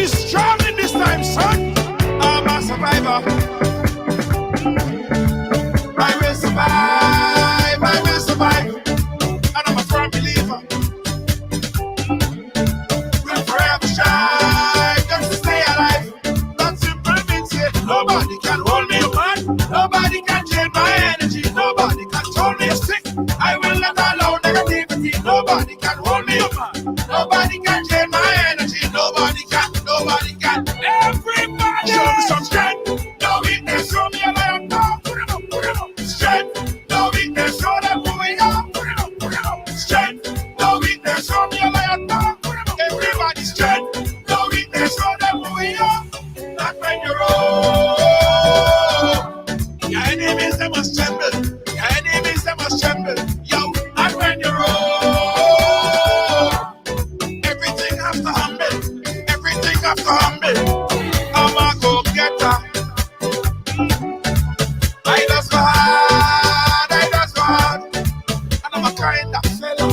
be strong in this time, son. I'm a survivor. I will survive. I will survive. And I'm a firm believer. We'll forever shine just to stay alive. That simple means it. Nobody can hold me man. Nobody can drain my energy. Nobody can hold me sick. I will not allow negativity. Nobody can hold me man. Nobody can drain my energy. Nobody can. Nobody can. Everybody show me some strength. No weakness. Show me a lion. No, put it up, put it up. Strength. No weakness. Show them who we are. Put it up, put it up. Strength. No weakness. Show me a lion. No, put it up. Everybody's strength. No weakness. Show them who we are. Not when you're old. Your enemies, they must tremble. Your enemies, they must tremble. Yo, not when you're old. Everything has to humble. Everything has to humble. I'm a go-getter. I just go hard. I just go hard. And I'm a kind of fellow.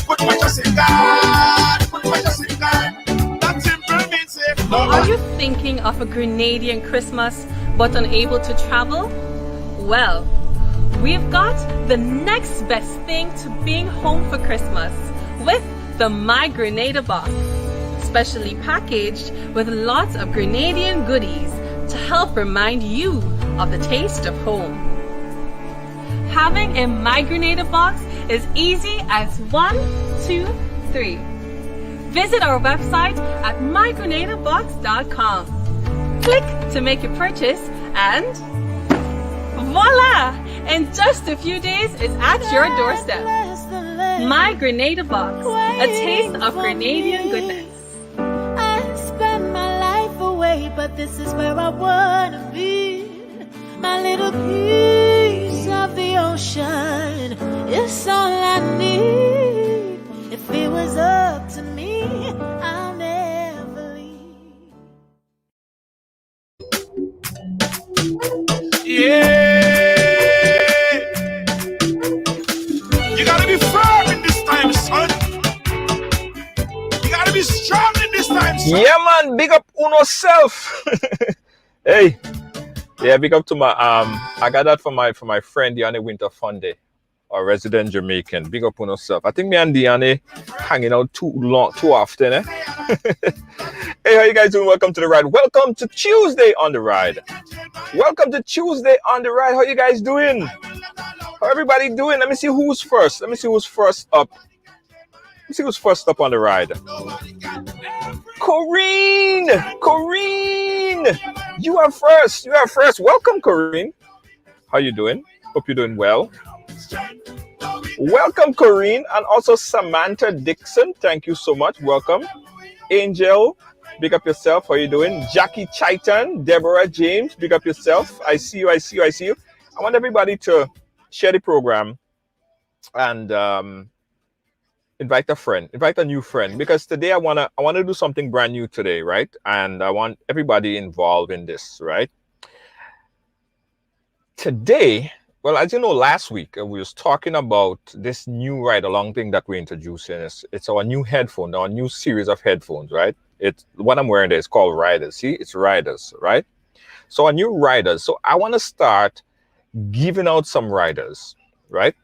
Put my trust in God. Put my trust in God. That simple means it. Are you thinking of a Grenadian Christmas but unable to travel? Well, we've got the next best thing to being home for Christmas with the My Grenada box, specially packaged with lots of Grenadian goodies to help remind you of the taste of home. Having a My Grenada box is easy as 1, 2, 3. Visit our website at mygrenadabox.com. Click to make your purchase and voila! In just a few days, it's at your doorstep. My Grenada box, a taste of Grenadian goodness. I spend my life away, but this is where I wanna be. My little piece of the ocean is all I need. If it was up to me, I'll never leave. Yeah. You gotta be firm in this time, son. You gotta be strong in this time, son. Yeah, man, big up Uno self. Hey, yeah, big up to my I got that from my friend Diane Winter Funday, a resident Jamaican. Big up Uno self. I think me and Diane hanging out too often, eh? Hey, how you guys doing? Welcome to the ride. Welcome to Tuesday on the ride. Welcome to Tuesday on the ride. How you guys doing? How everybody doing? Let me see who's first. Let me see who's first up. Let me see who's first up on the ride. Corinne! Corinne! You are first. You are first. Welcome, Corinne. How you doing? Hope you're doing well. Welcome, Corinne. And also Samantha Dixon. Thank you so much. Welcome. Angel, big up yourself. How you doing? Jackie Chaitan, Deborah James, big up yourself. I see you. I see you. I see you. I want everybody to share the program and invite a friend, invite a new friend, because today I wanna do something brand new today, right? And I want everybody involved in this, right? Today, well, as you know, last week we was talking about this new ride-along thing that we're introducing. It's our new headphone, our new series of headphones, right? It's what I'm wearing there is called Riders. See, it's Riders, right? So our new Riders. So I want to start giving out some Riders, right?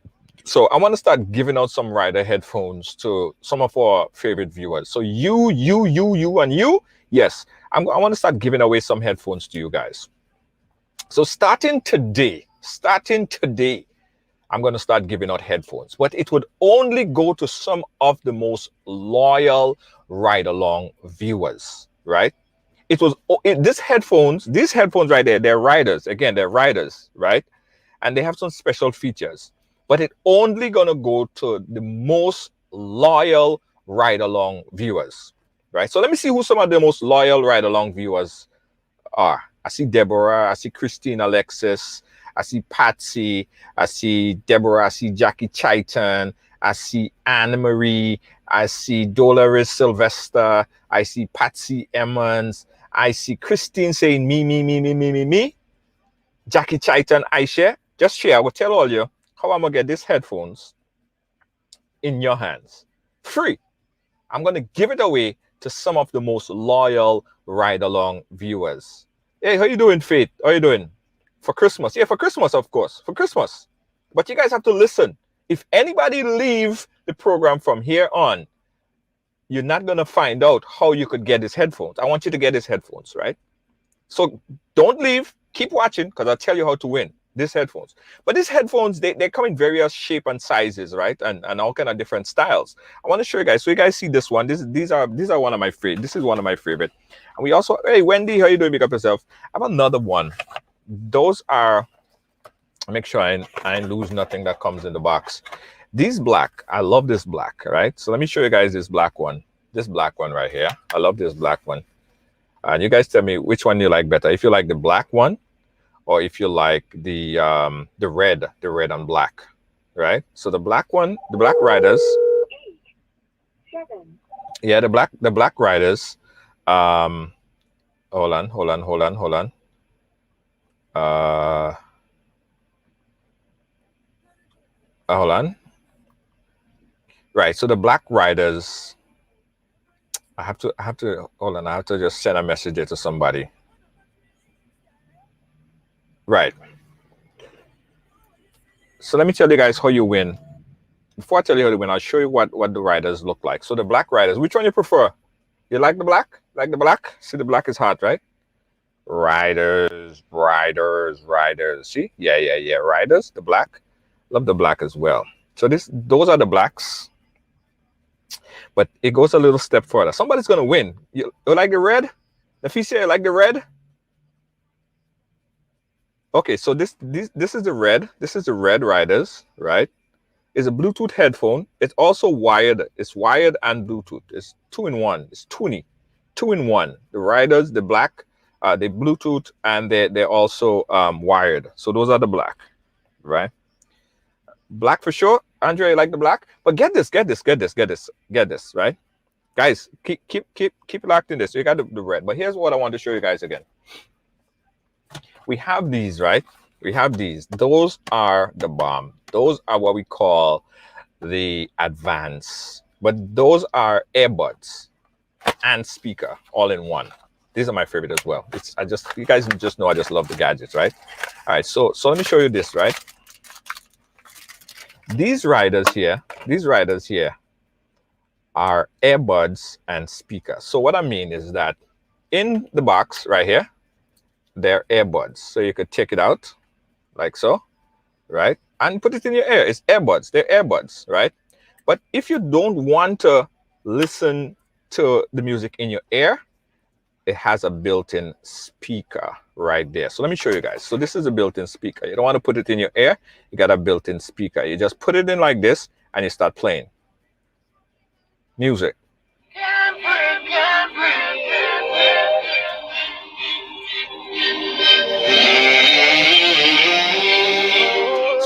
So I want to start giving out some Rider headphones to some of our favorite viewers. So you, and you. Yes, I want to start giving away some headphones to you guys. So starting today, I'm going to start giving out headphones. But it would only go to some of the most loyal ride-along viewers, right? These headphones right there, they're Riders. Again, they're Riders, right? And they have some special features. But it only gonna go to the most loyal ride-along viewers, right? So let me see who some of the most loyal ride-along viewers are. I see Deborah, I see Christine Alexis, I see Patsy, I see Deborah, I see Jackie Chaitan, I see Anne Marie, I see Dolores Sylvester, I see Patsy Emmons, I see Christine saying me. Jackie Chaitan, I share. Just share. I will tell all you how I'm gonna get these headphones in your hands. Free. I'm going to give it away to some of the most loyal Ride Along viewers. Hey, how you doing, Faith? How you doing? For Christmas. Yeah, for Christmas, of course. For Christmas. But you guys have to listen. If anybody leave the program from here on, you're not going to find out how you could get his headphones. I want you to get his headphones, right? So don't leave. Keep watching because I'll tell you how to win these headphones. But these headphones, they come in various shape and sizes, right? And all kind of different styles. I want to show you guys. So you guys see this one. These are one of my favorite. This is one of my favorite. And we also, hey, Wendy, how you doing? Pick up yourself. I have another one. Those are, make sure I ain't lose nothing that comes in the box. These black, I love this black, right? So let me show you guys this black one right here. I love this black one. And you guys tell me which one you like better. If you like the black one, or if you like the red and black, right? So the black one, the Black Riders. 8, 7. Yeah, the Black Riders. Hold on. Hold on. Right. So the Black Riders. I have to hold on. I have to just send a message there to somebody. Right. So let me tell you guys how you win. Before I tell you how to win, I'll show you what the riders look like. So the Black Riders, which one you prefer? You like the black? Like the black? See, the black is hot, right? Riders. See? Yeah. Riders, the black. Love the black as well. So those are the blacks. But it goes a little step further. Somebody's gonna win. You like the red? Nafisia, you like the red? Okay, so this is the red. This is the Red Riders, right? It's a Bluetooth headphone. It's also wired. It's wired and Bluetooth. It's 2-in-1. It's 2-in-1. The Riders, the black, they Bluetooth, and they're also wired. So those are the black, right? Black for sure. Andre, you like the black? But get this, right? Guys, keep locked in this. So you got the red. But here's what I want to show you guys again. We have these, right? We have these. Those are the bomb. Those are what we call the advance. But those are earbuds and speaker all in one. These are my favorite as well. You guys just know I just love the gadgets, right? All right, so let me show you this, right? These riders here are earbuds and speaker. So what I mean is that in the box right here, they're earbuds. So you could take it out like so, right? And put it in your ear. It's earbuds. They're earbuds, right? But if you don't want to listen to the music in your ear, it has a built-in speaker right there. So let me show you guys. So this is a built-in speaker. You don't want to put it in your ear. You got a built-in speaker. You just put it in like this and you start playing music.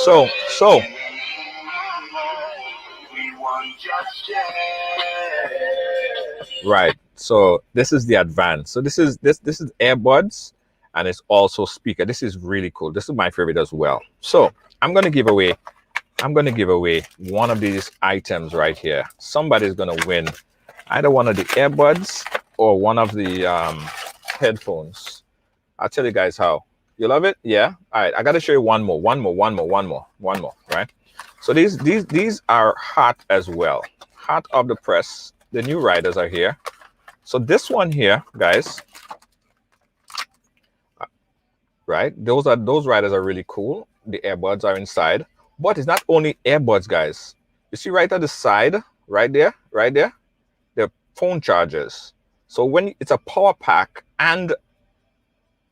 So right. So this is the advance. So this is earbuds and it's also speaker. This is really cool. This is my favorite as well. So I'm gonna give away one of these items right here. Somebody's gonna win either one of the earbuds or one of the headphones. I'll tell you guys how. You love it? Yeah. All right. I got to show you one more, right? So these are hot as well. Hot off the press. The new riders are here. So this one here, guys, right? Those riders are really cool. The earbuds are inside, but it's not only earbuds, guys. You see right at the side, right there, they're phone chargers. So when it's a power pack and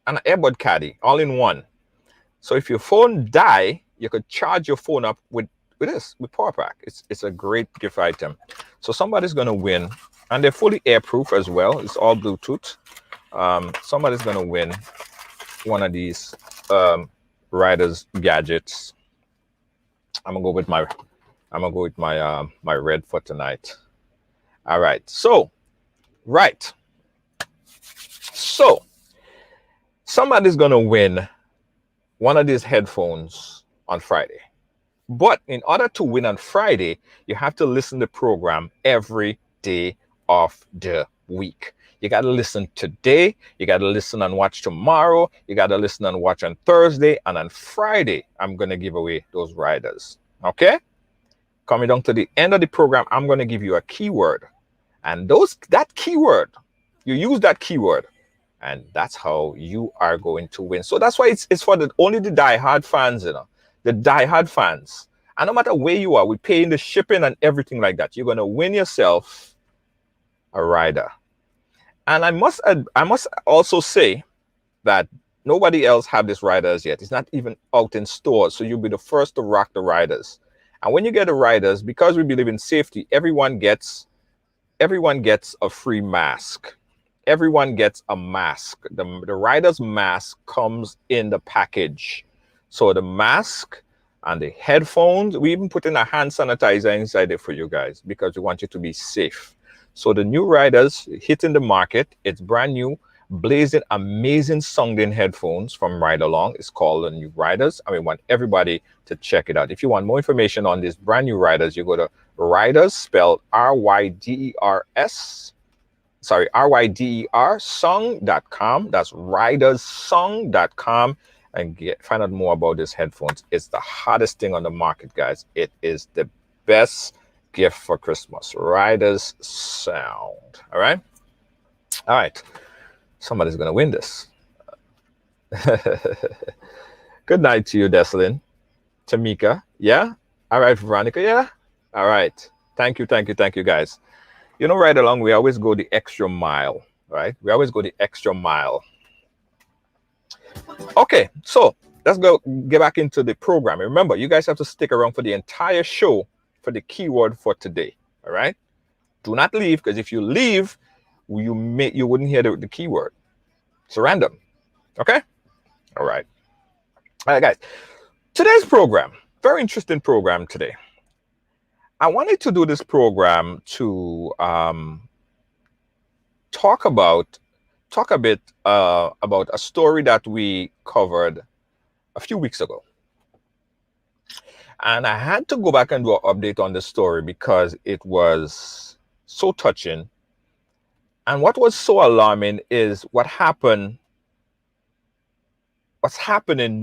an earbud caddy all in one. So if your phone die, you could charge your phone up with power pack. It's a great gift item. So somebody's gonna win, and they're fully airproof as well. It's all Bluetooth. Somebody's gonna win one of these riders gadgets. I'm gonna go with my my red for tonight. All right. So somebody's gonna win one of these headphones on Friday. But in order to win on Friday, you have to listen to the program every day of the week. You got to listen today. You got to listen and watch tomorrow. You got to listen and watch on Thursday. And on Friday, I'm going to give away those riders. Okay? Coming down to the end of the program, I'm going to give you a keyword. And that keyword, you use that keyword, and that's how you are going to win. So that's why it's for only the diehard fans, the diehard fans. And no matter where you are, we're paying the shipping and everything like that. You're going to win yourself a rider. And I must also say that nobody else have this riders yet. It's not even out in stores. So you'll be the first to rock the riders. And when you get the riders, because we believe in safety, everyone gets a free mask. Everyone gets a mask. The rider's mask comes in the package. So the mask and the headphones, we even put in a hand sanitizer inside it for you guys because we want you to be safe. So the new riders hitting the market, it's brand new, blazing, amazing sounding headphones from Ridealong. It's called the new riders, and we want everybody to check it out. If you want more information on these brand new riders, you go to Riders, spelled RYDERS, song.com. That's riderssong.com, and find out more about these headphones. It's the hottest thing on the market, guys. It is the best gift for Christmas. Riders Sound. All right. Somebody's gonna win this. Good night to you, Deslin. Tamika, yeah. All right, Veronica, yeah. All right. Thank you, guys. You know, right along, we always go the extra mile, right? We always go the extra mile. Okay, so let's get back into the program. Remember, you guys have to stick around for the entire show for the keyword for today. All right. Do not leave, because if you leave, you wouldn't hear the keyword. It's random. Okay. All right, guys. Today's program, very interesting program today. I wanted to do this program to talk a bit about a story that we covered a few weeks ago. And I had to go back and do an update on the story because it was so touching. And what was so alarming is what's happening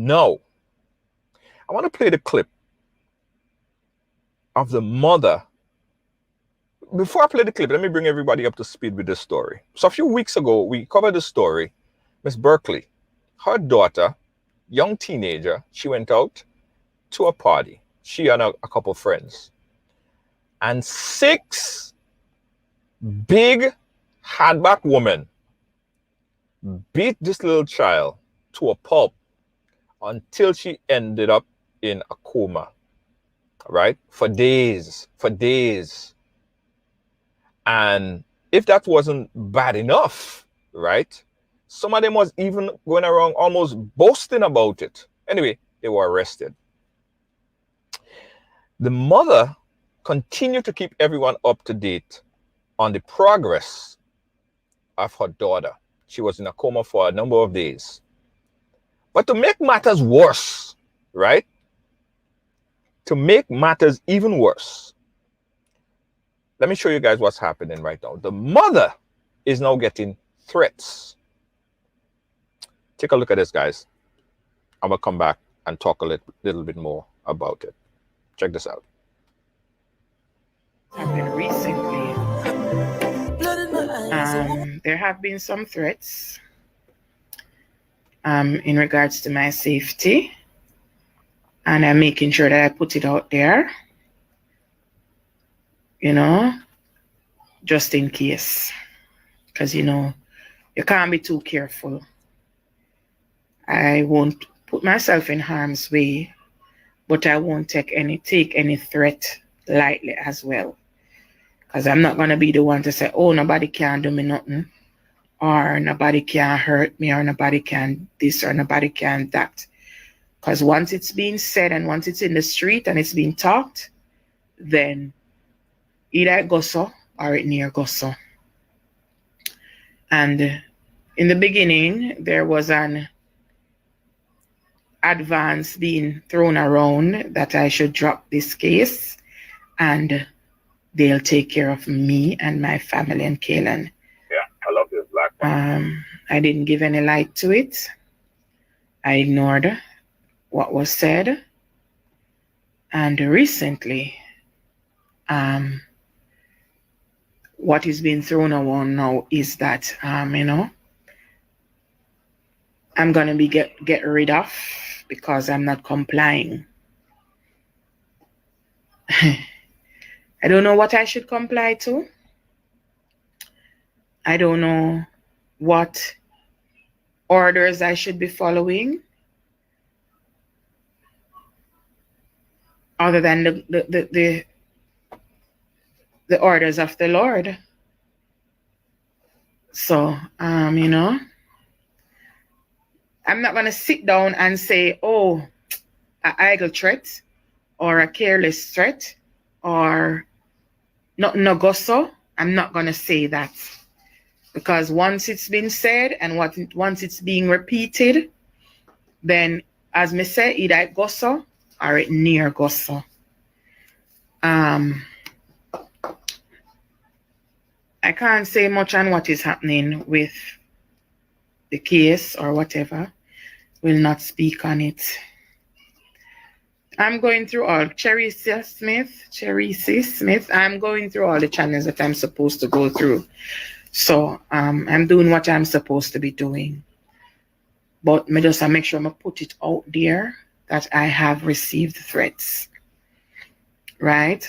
now. I want to play the clip of the mother. Before I play the clip, let me bring everybody up to speed with this story. So a few weeks ago, we covered the story. Miss Berkeley, her daughter, young teenager, she went out to a party. She and a couple friends. And 6 big hardback women beat this little child to a pulp until she ended up in a coma, right? For days. And if that wasn't bad enough, right? Some of them was even going around almost boasting about it. Anyway, they were arrested. The mother continued to keep everyone up to date on the progress of her daughter. She was in a coma for a number of days. But to make matters worse, right? To make matters even worse, let me show you guys what's happening right now. The mother is now getting threats. Take a look at this, guys. I'm going to come back and talk a little bit more about it. Check this out. Happened recently. There have been some threats in regards to my safety, and I'm making sure that I put it out there, just in case, because you can't be too careful. I won't put myself in harm's way, but I won't take any threat lightly as well, because I'm not going to be the one to say, oh, nobody can do me nothing, or nobody can hurt me, or nobody can this, or nobody can that. Because once it's being said and once it's in the street and it's being talked, then either it goes so or it near goes so. And in the beginning, there was an advance being thrown around that I should drop this case. And they'll take care of me and my family and Kayla. Yeah, I love this black one. I didn't give any light to it. I ignored what was said. And recently, um, what is being thrown around now is that, I'm gonna be get rid of because I'm not complying. I don't know what I should comply to. I don't know what orders I should be following other than the orders of the Lord. So, I'm not going to sit down and say, oh, an idle threat or a careless threat or not no gosso. I'm not going to say that because once it's been said and once it's being repeated, then as me say, either it gosso or it near gosso. I can't say much on what is happening with the case or whatever. Will not speak on it. I'm going through all Cherissa Smith. I'm going through all the channels that I'm supposed to go through. So I'm doing what I'm supposed to be doing. But me just make sure I put it out there that I have received threats. Right?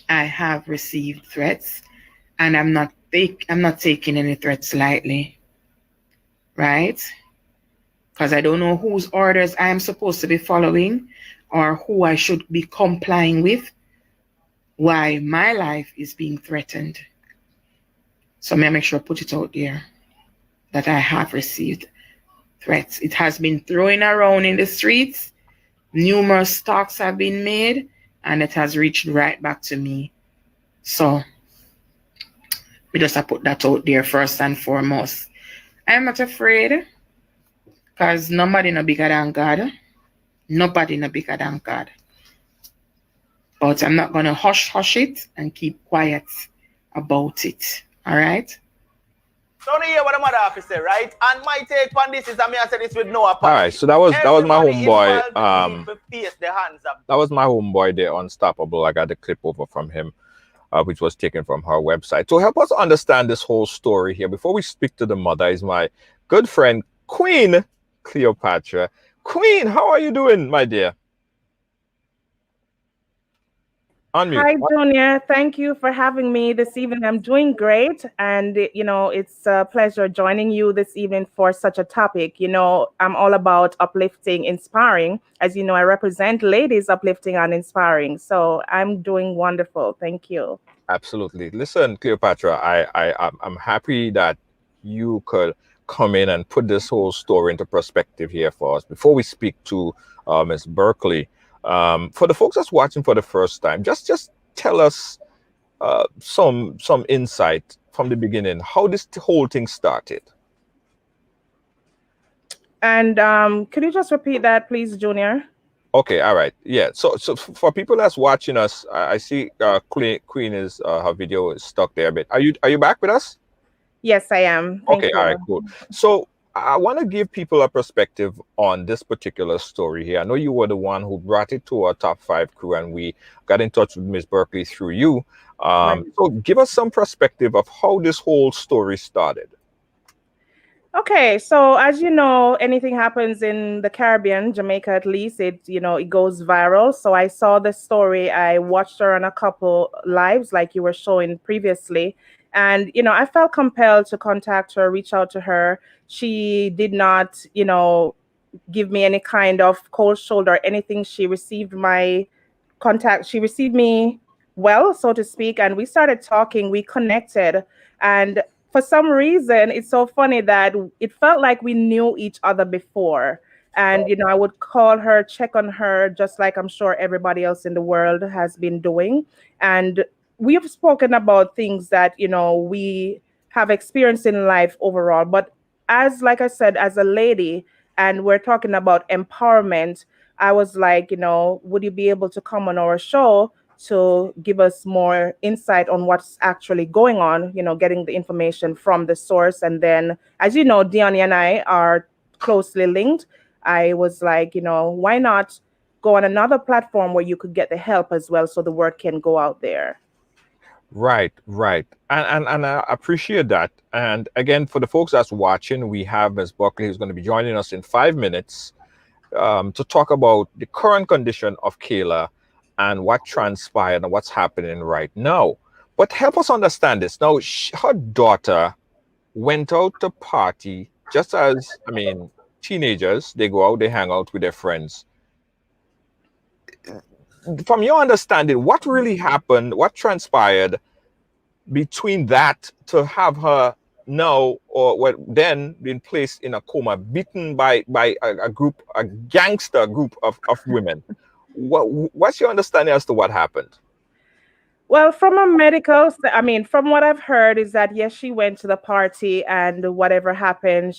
I have received threats, and I'm not taking any threats lightly. Right? Because I don't know whose orders I am supposed to be following or who I should be complying with, why my life is being threatened. So may I make sure I put it out there that I have received threats. It has been thrown around in the streets. Numerous talks have been made, and it has reached right back to me. So we just have to put that out there first and foremost. I am not afraid. Because nobody no bigger than God. Nobody no bigger than God. But I'm not going to hush it and keep quiet about it. All right? So you hear what the mother have to say, right? And my take on this is I say this with no apology. All right, so that was my homeboy. That was my homeboy there, Unstoppable. I got the clip over from him, which was taken from her website. To help us understand this whole story here, before we speak to the mother, is my good friend Queen Cleopatra. Queen, how are you doing, my dear? Unmute. Hi, Junior. Thank you for having me this evening. I'm doing great. And, it's a pleasure joining you this evening for such a topic. I'm all about uplifting, inspiring. As you know, I represent ladies uplifting and inspiring. So I'm doing wonderful. Thank you. Absolutely. Listen, Cleopatra, I'm happy that you could come in and put this whole story into perspective here for us. Before we speak to Ms. Berkeley, for the folks that's watching for the first time, just tell us some insight from the beginning, how this whole thing started. And could you just repeat that, please, Junior? Okay, all right. Yeah, so for people that's watching us, I see Queen is her video is stuck there a bit. Are you back with us? Yes, I am. Thank you. All right, cool. So I want to give people a perspective on this particular story here. I know you were the one who brought it to our top 5 crew, and we got in touch with Ms. Berkeley through you. Right. So give us some perspective of how this whole story started. Okay, so as you know, anything happens in the Caribbean, Jamaica at least, it goes viral. So I saw the story. I watched her on a couple lives like you were showing previously. And, I felt compelled to contact her, reach out to her. She did not, give me any kind of cold shoulder, anything. She received my contact. She received me well, so to speak. And we started talking, we connected. And for some reason, it's so funny that it felt like we knew each other before. And, I would call her, check on her, just like I'm sure everybody else in the world has been doing. And we have spoken about things that, we have experienced in life overall. But like I said, as a lady, and we're talking about empowerment, I was like, would you be able to come on our show to give us more insight on what's actually going on, getting the information from the source. And then, as you know, Dion and I are closely linked. I was like, why not go on another platform where you could get the help as well so the word can go out there. Right, right. And I appreciate that. And again, for the folks that's watching, we have Ms. Buckley who's going to be joining us in 5 minutes to talk about the current condition of Kayla and what transpired and what's happening right now. But help us understand this. Now, her daughter went out to party just as, I mean, teenagers, they go out, they hang out with their friends. From your understanding, what really happened, what transpired between that to have her now or what then being placed in a coma, beaten by a group, a gangster group of women? What's your understanding as to what happened? Well, from a from what I've heard is that yes, she went to the party and whatever happened,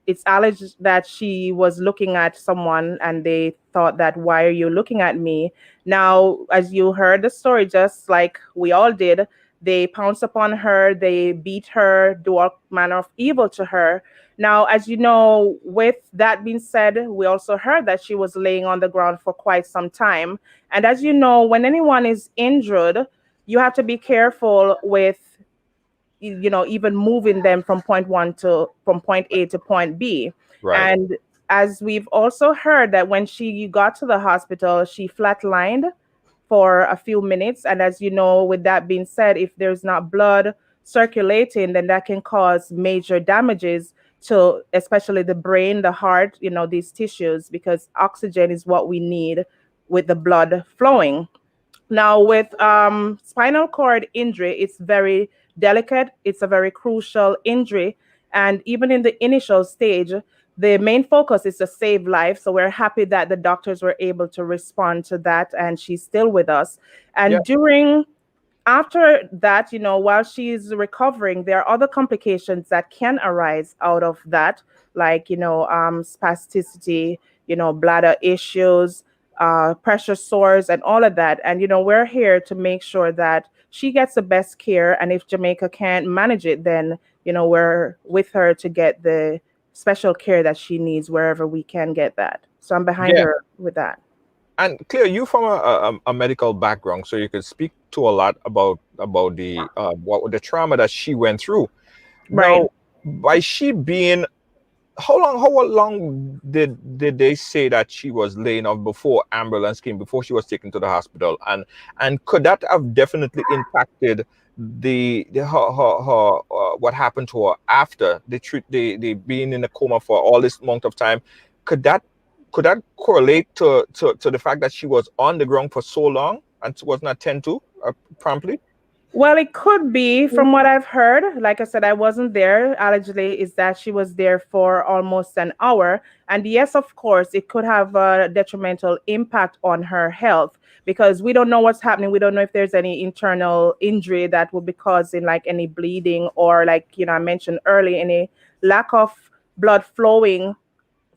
it's alleged that she was looking at someone and they thought that why are you looking at me? Now, as you heard the story, just like we all did, they pounced upon her, they beat her, do all manner of evil to her. Now, as you know, with that being said, we also heard that she was laying on the ground for quite some time. And as you know, when anyone is injured, you have to be careful with, even moving them from point A to point B. Right. And as we've also heard that when she got to the hospital, she flatlined for a few minutes. And as you know, with that being said, if there's not blood circulating, then that can cause major damages to especially the brain, the heart, these tissues, because oxygen is what we need with the blood flowing. Now, with spinal cord injury, it's very delicate. It's a very crucial injury. And even in the initial stage, the main focus is to save life. So we're happy that the doctors were able to respond to that, and she's still with us. And after that, while she's recovering, there are other complications that can arise out of that, like, spasticity, bladder issues, pressure sores, and all of that. And, we're here to make sure that she gets the best care. And if Jamaica can't manage it, then, we're with her to get the special care that she needs wherever we can get that. So I'm behind her with that. And Claire, you from a medical background, so you could speak to a lot about the the trauma that she went through. Right. Now, by she being, how long did they say that she was laying off before ambulance came, before she was taken to the hospital, and could that have definitely impacted her what happened to her after they being in a coma for all this amount of time? Could that correlate to the fact that she was on the ground for so long and was not tended to promptly? Well, it could be from what I've heard. Like I said, I wasn't there. Allegedly, is that she was there for almost an hour. And yes, of course, it could have a detrimental impact on her health because we don't know what's happening. We don't know if there's any internal injury that will be causing like any bleeding or like, I mentioned earlier, any lack of blood flowing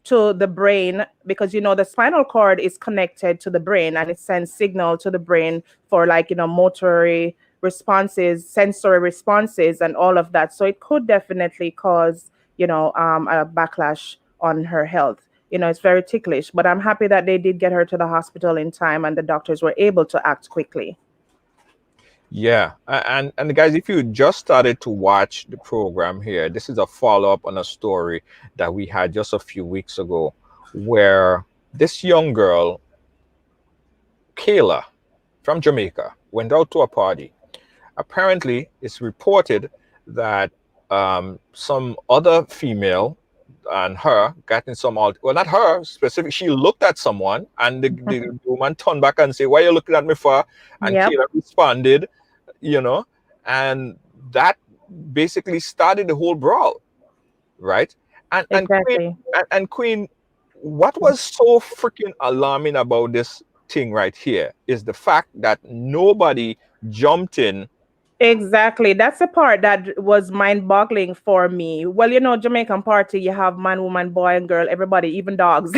to the brain, because the spinal cord is connected to the brain and it sends signal to the brain for like motor responses, sensory responses, and all of that. So it could definitely cause a backlash on her health. It's very ticklish, but I'm happy that they did get her to the hospital in time and the doctors were able to act quickly. Yeah, and guys, if you just started to watch the program here, this is a follow-up on a story that we had just a few weeks ago, where this young girl, Kayla, from Jamaica, went out to a party. Apparently, it's reported that some other female and her got in some well, not her specific, she looked at someone and the woman turned back and said, "Why are you looking at me for?" And Kayla responded, and that basically started the whole brawl, right? And exactly. and Queen, what was so freaking alarming about this thing right here is the fact that nobody jumped in. Exactly. That's the part that was mind-boggling for me. Well, Jamaican party, you have man, woman, boy, and girl, everybody, even dogs.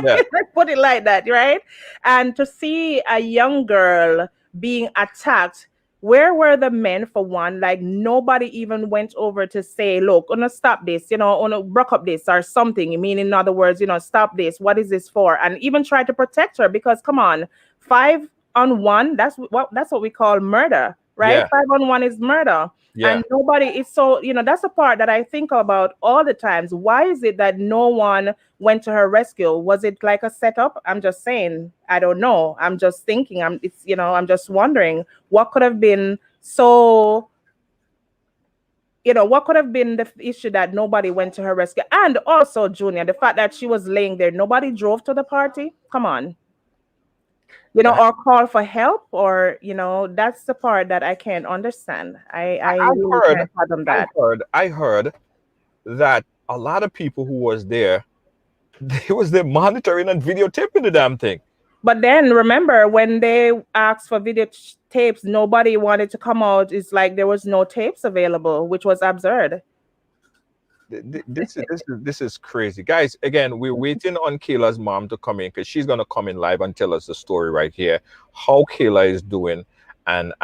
Yeah. Let's put it like that, right? And to see a young girl being attacked, where were the men for one? Like nobody even went over to say, look, gonna stop this, gonna break up this or something. I mean, in other words, stop this. What is this for? And even try to protect her because come on, 5-on-1, that's what we call murder, right? Yeah. 5-on-1 is murder. Yeah. And nobody is so, that's the part that I think about all the times. Why is it that no one went to her rescue? Was it like a setup? I'm just saying, I don't know. I'm just thinking, I'm just wondering what could have been what could have been the issue that nobody went to her rescue? And also, Junior, the fact that she was laying there, nobody drove to the party. Come on. Or call for help, or that's the part that I can't understand. I really can't fathom that. I heard that a lot of people who was there, they was there monitoring and videotaping the damn thing. But then remember, when they asked for video tapes, nobody wanted to come out. It's like there was no tapes available, which was absurd. This is crazy, guys. Again, we're waiting on Kayla's mom to come in because she's gonna come in live and tell us the story right here, how Kayla is doing, and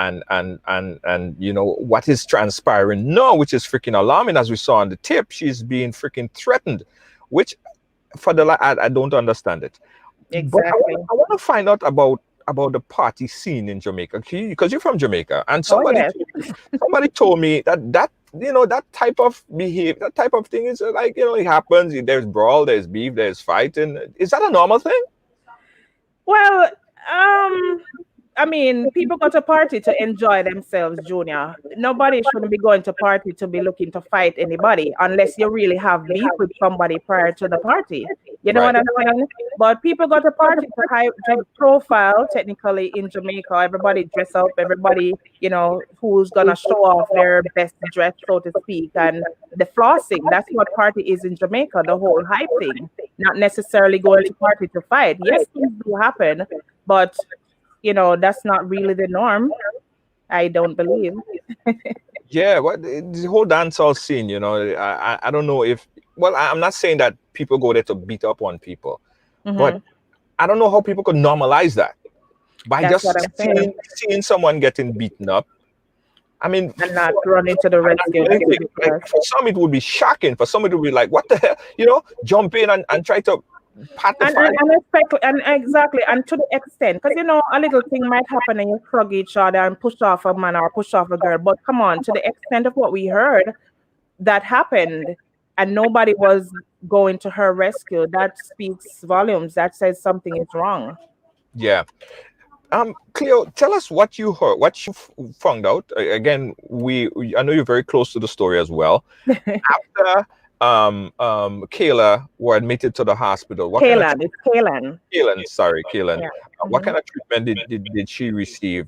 what is transpiring now, which is freaking alarming. As we saw on the tip, she's being freaking threatened, which I don't understand it. Exactly. But I want to find out about the party scene in Jamaica, because you're from Jamaica, and somebody told me that that type of behavior, that type of thing is like, it happens. There's brawl, there's beef, there's fighting. Is that a normal thing? Well, I mean, people go to party to enjoy themselves, Junior. Nobody shouldn't be going to party to be looking to fight anybody unless you really have beef with somebody prior to the party. You know what I'm saying? But people go to party to profile, technically, in Jamaica. Everybody dress up, everybody, who's going to show off their best dress, so to speak. And the flossing, that's what party is in Jamaica, the whole hype thing. Not necessarily going to party to fight. Yes, things do happen, but that's not really the norm. I don't believe. Yeah, the whole dancehall scene, I don't know if, well, I'm not saying that people go there to beat up on people, but I don't know how people could normalize that by That's just seeing someone getting beaten up. I mean, and not run into the rescue. Like, for some, it would be shocking. For some, it would be like, what the hell? Jump in and try to pat the fire. And exactly, and to the extent, because a little thing might happen and you shrug each other and push off a man or push off a girl. But come on, to the extent of what we heard that happened, and nobody was going to her rescue, that speaks volumes. That says something is wrong. Yeah. Cleo, tell us what you heard, what you found out. Again, I know you're very close to the story as well. After Kayla were admitted to the hospital. Kaylan. Sorry, Kaylan. Yeah. What kind of treatment did she receive?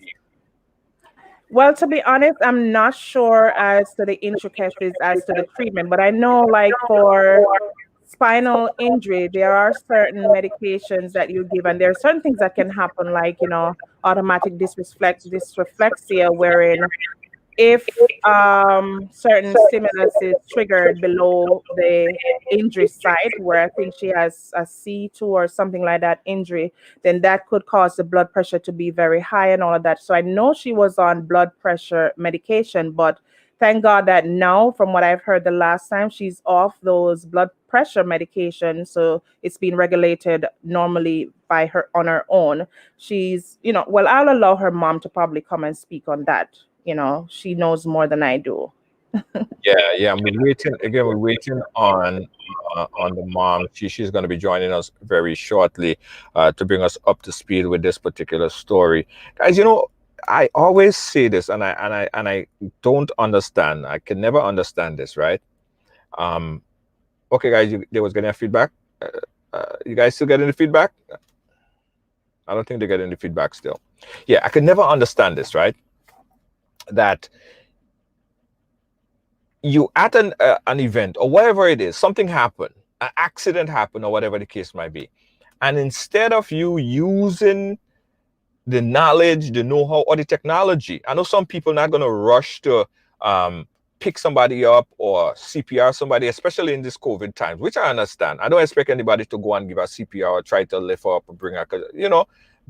Well, to be honest, I'm not sure as to the intricacies as to the treatment, but I know, like, for spinal injury, there are certain medications that you give, and there are certain things that can happen, like, automatic dysreflexia, wherein if certain stimulus is triggered below the injury site, where I think she has a C2 or something like that injury, then that could cause the blood pressure to be very high and all of that. So I know she was on blood pressure medication, but thank God that now, from what I've heard the last time, she's off those blood pressure medications. So it's been regulated normally by her on her own. She's, well, I'll allow her mom to probably come and speak on that. She knows more than I do. Yeah. We're waiting on the mom. She's going to be joining us very shortly to bring us up to speed with this particular story. Guys, I always say this, and I don't understand. I can never understand this, right? Okay, guys, they was getting a feedback. You guys still getting the feedback? I don't think they're getting the feedback still. Yeah, I can never understand this, right? That you at an event or whatever it is, something happened, an accident happened, or whatever the case might be, and instead of you using the knowledge, the know-how, or the technology, I know some people not going to rush to pick somebody up or CPR somebody, especially in this COVID times, which I understand. I don't expect anybody to go and give a CPR or try to lift her up and bring her,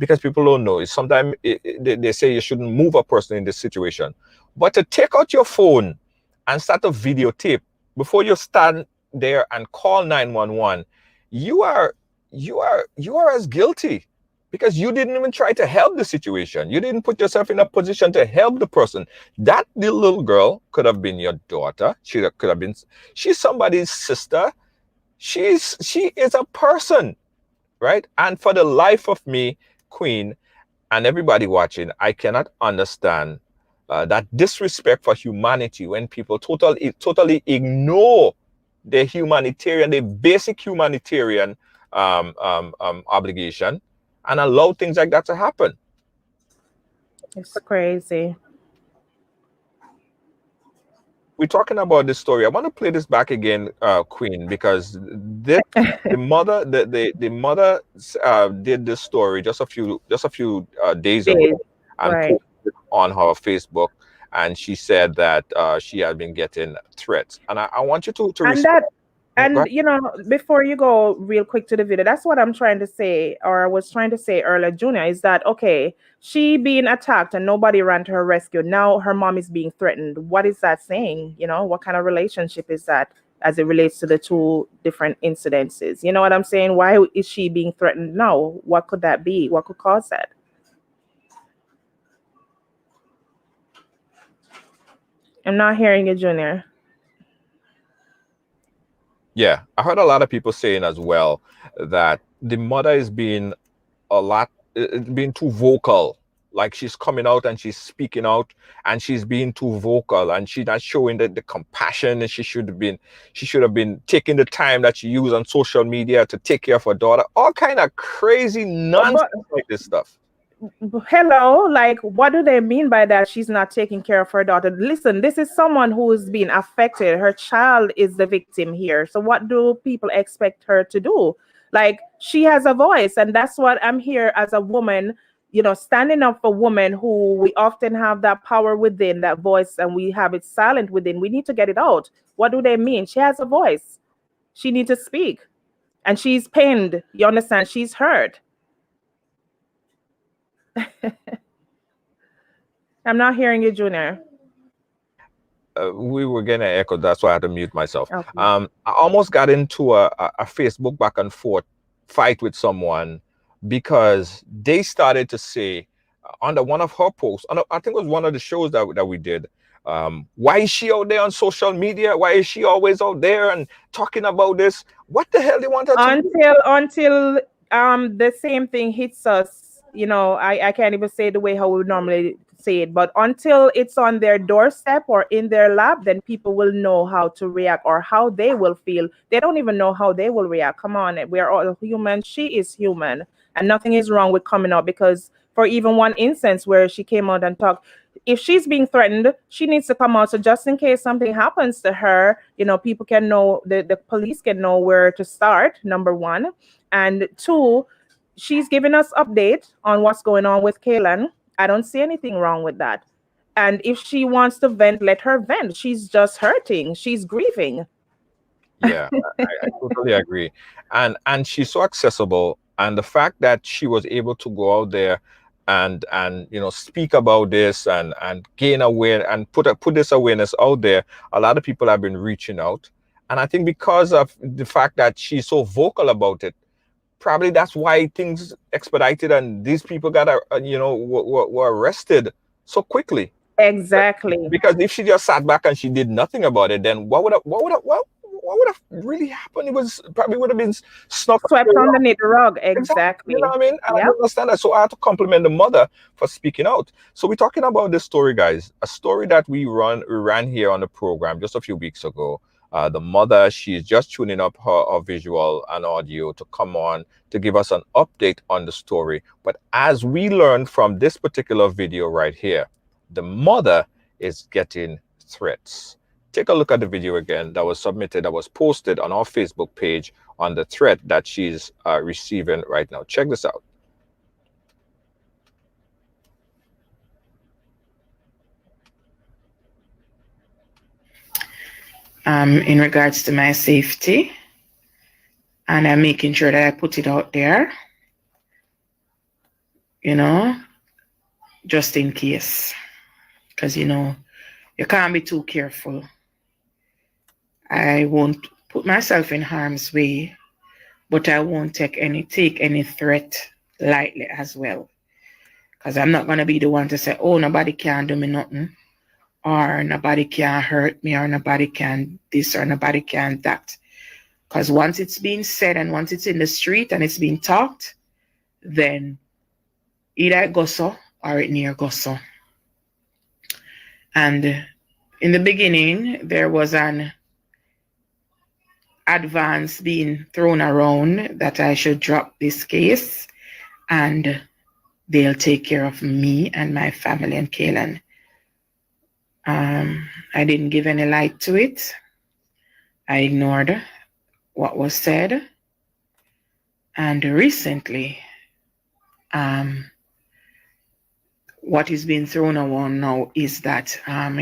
because people don't know. Sometimes they say you shouldn't move a person in this situation, but to take out your phone and start a videotape before you stand there and call 911, you are as guilty, because you didn't even try to help the situation. You didn't put yourself in a position to help the person. That little girl could have been your daughter. Could have been. She's somebody's sister. She is a person, right? And for the life of me, Queen, and everybody watching, I cannot understand that disrespect for humanity when people totally ignore the basic humanitarian obligation, and allow things like that to happen. It's crazy. We're talking about this story. I want to play this back again, Queen, because the mother did this story just a few days ago Days. and Right. posted it on her Facebook, and she said that she had been getting threats. And I want you to And respond. that, and before you go real quick to the video, that's what I'm trying to say, or I was trying to say earlier, Junior, is that okay, she being attacked and nobody ran to her rescue. Now her mom is being threatened. What is that saying? What kind of relationship is that as it relates to the two different incidences? You know what I'm saying? Why is she being threatened now? What could that be? What could cause that? I'm not hearing you, Junior. Yeah, I heard a lot of people saying as well that the mother is being being too vocal. Like she's coming out and she's speaking out, and she's being too vocal, and she's not showing the compassion, and she should have been taking the time that she used on social media to take care of her daughter. All kind of crazy nonsense like this stuff. Hello, like what do they mean by that? She's not taking care of her daughter. Listen, this is someone who is being affected. Her child is the victim here. So what do people expect her to do? Like she has a voice, and that's what I'm here as a woman, standing up for women who we often have that power within, that voice, and we have it silent within. We need to get it out. What do they mean? She has a voice. She needs to speak. And she's pained. You understand? She's hurt. I'm not hearing you, Junior. We were getting an echo, that's why I had to mute myself. Okay. I almost got into a Facebook back and forth fight with someone because they started to say under one of her posts, I think it was one of the shows that we did, why is she out there on social media? Why is she always out there and talking about this? What the hell they want her to do? Until the same thing hits us, I can't even say the way how we would normally say it, but until it's on their doorstep or in their lap, then people will know how to react or how they will feel. They don't even know how they will react. Come on, we are all human. She is human, and nothing is wrong with coming out, because for even one instance where she came out and talked, if she's being threatened, she needs to come out. So just in case something happens to her, people can know, the police can know where to start, number one. And two, she's giving us update on what's going on with Kayla. I don't see anything wrong with that. And if she wants to vent, let her vent. She's just hurting. She's grieving. Yeah, I totally agree. And she's so accessible. And the fact that she was able to go out there and speak about this and gain aware and put this awareness out there, a lot of people have been reaching out. And I think because of the fact that she's so vocal about it, probably that's why things expedited and these people got were arrested so quickly. Exactly. Because if she just sat back and she did nothing about it, then what would have really happened? It was probably would have been swept underneath the rug. Exactly. You know what I mean? And I don't understand that. So I had to compliment the mother for speaking out. So we're talking about this story, guys. A story that we ran here on the program just a few weeks ago. The mother, she's just tuning up her visual and audio to come on to give us an update on the story. But as we learned from this particular video right here, the mother is getting threats. Take a look at the video again that was submitted, that was posted on our Facebook page on the threat that she's receiving right now. Check this out. In regards to my safety, and I'm making sure that I put it out there. you know, just in case. Because, you can't be too careful. I won't put myself in harm's way, but I won't take any threat lightly as well. Because I'm not gonna be the one to say, oh, nobody can do me nothing, or nobody can hurt me, or nobody can this, or nobody can that. Because once it's being said and once it's in the street and it's being talked, then either it goes so or it near goes so. And in the beginning, there was an advance being thrown around that I should drop this case and they'll take care of me and my family and Kayla. I didn't give any light to it. I ignored what was said. And recently, what is being thrown around now is that, I'm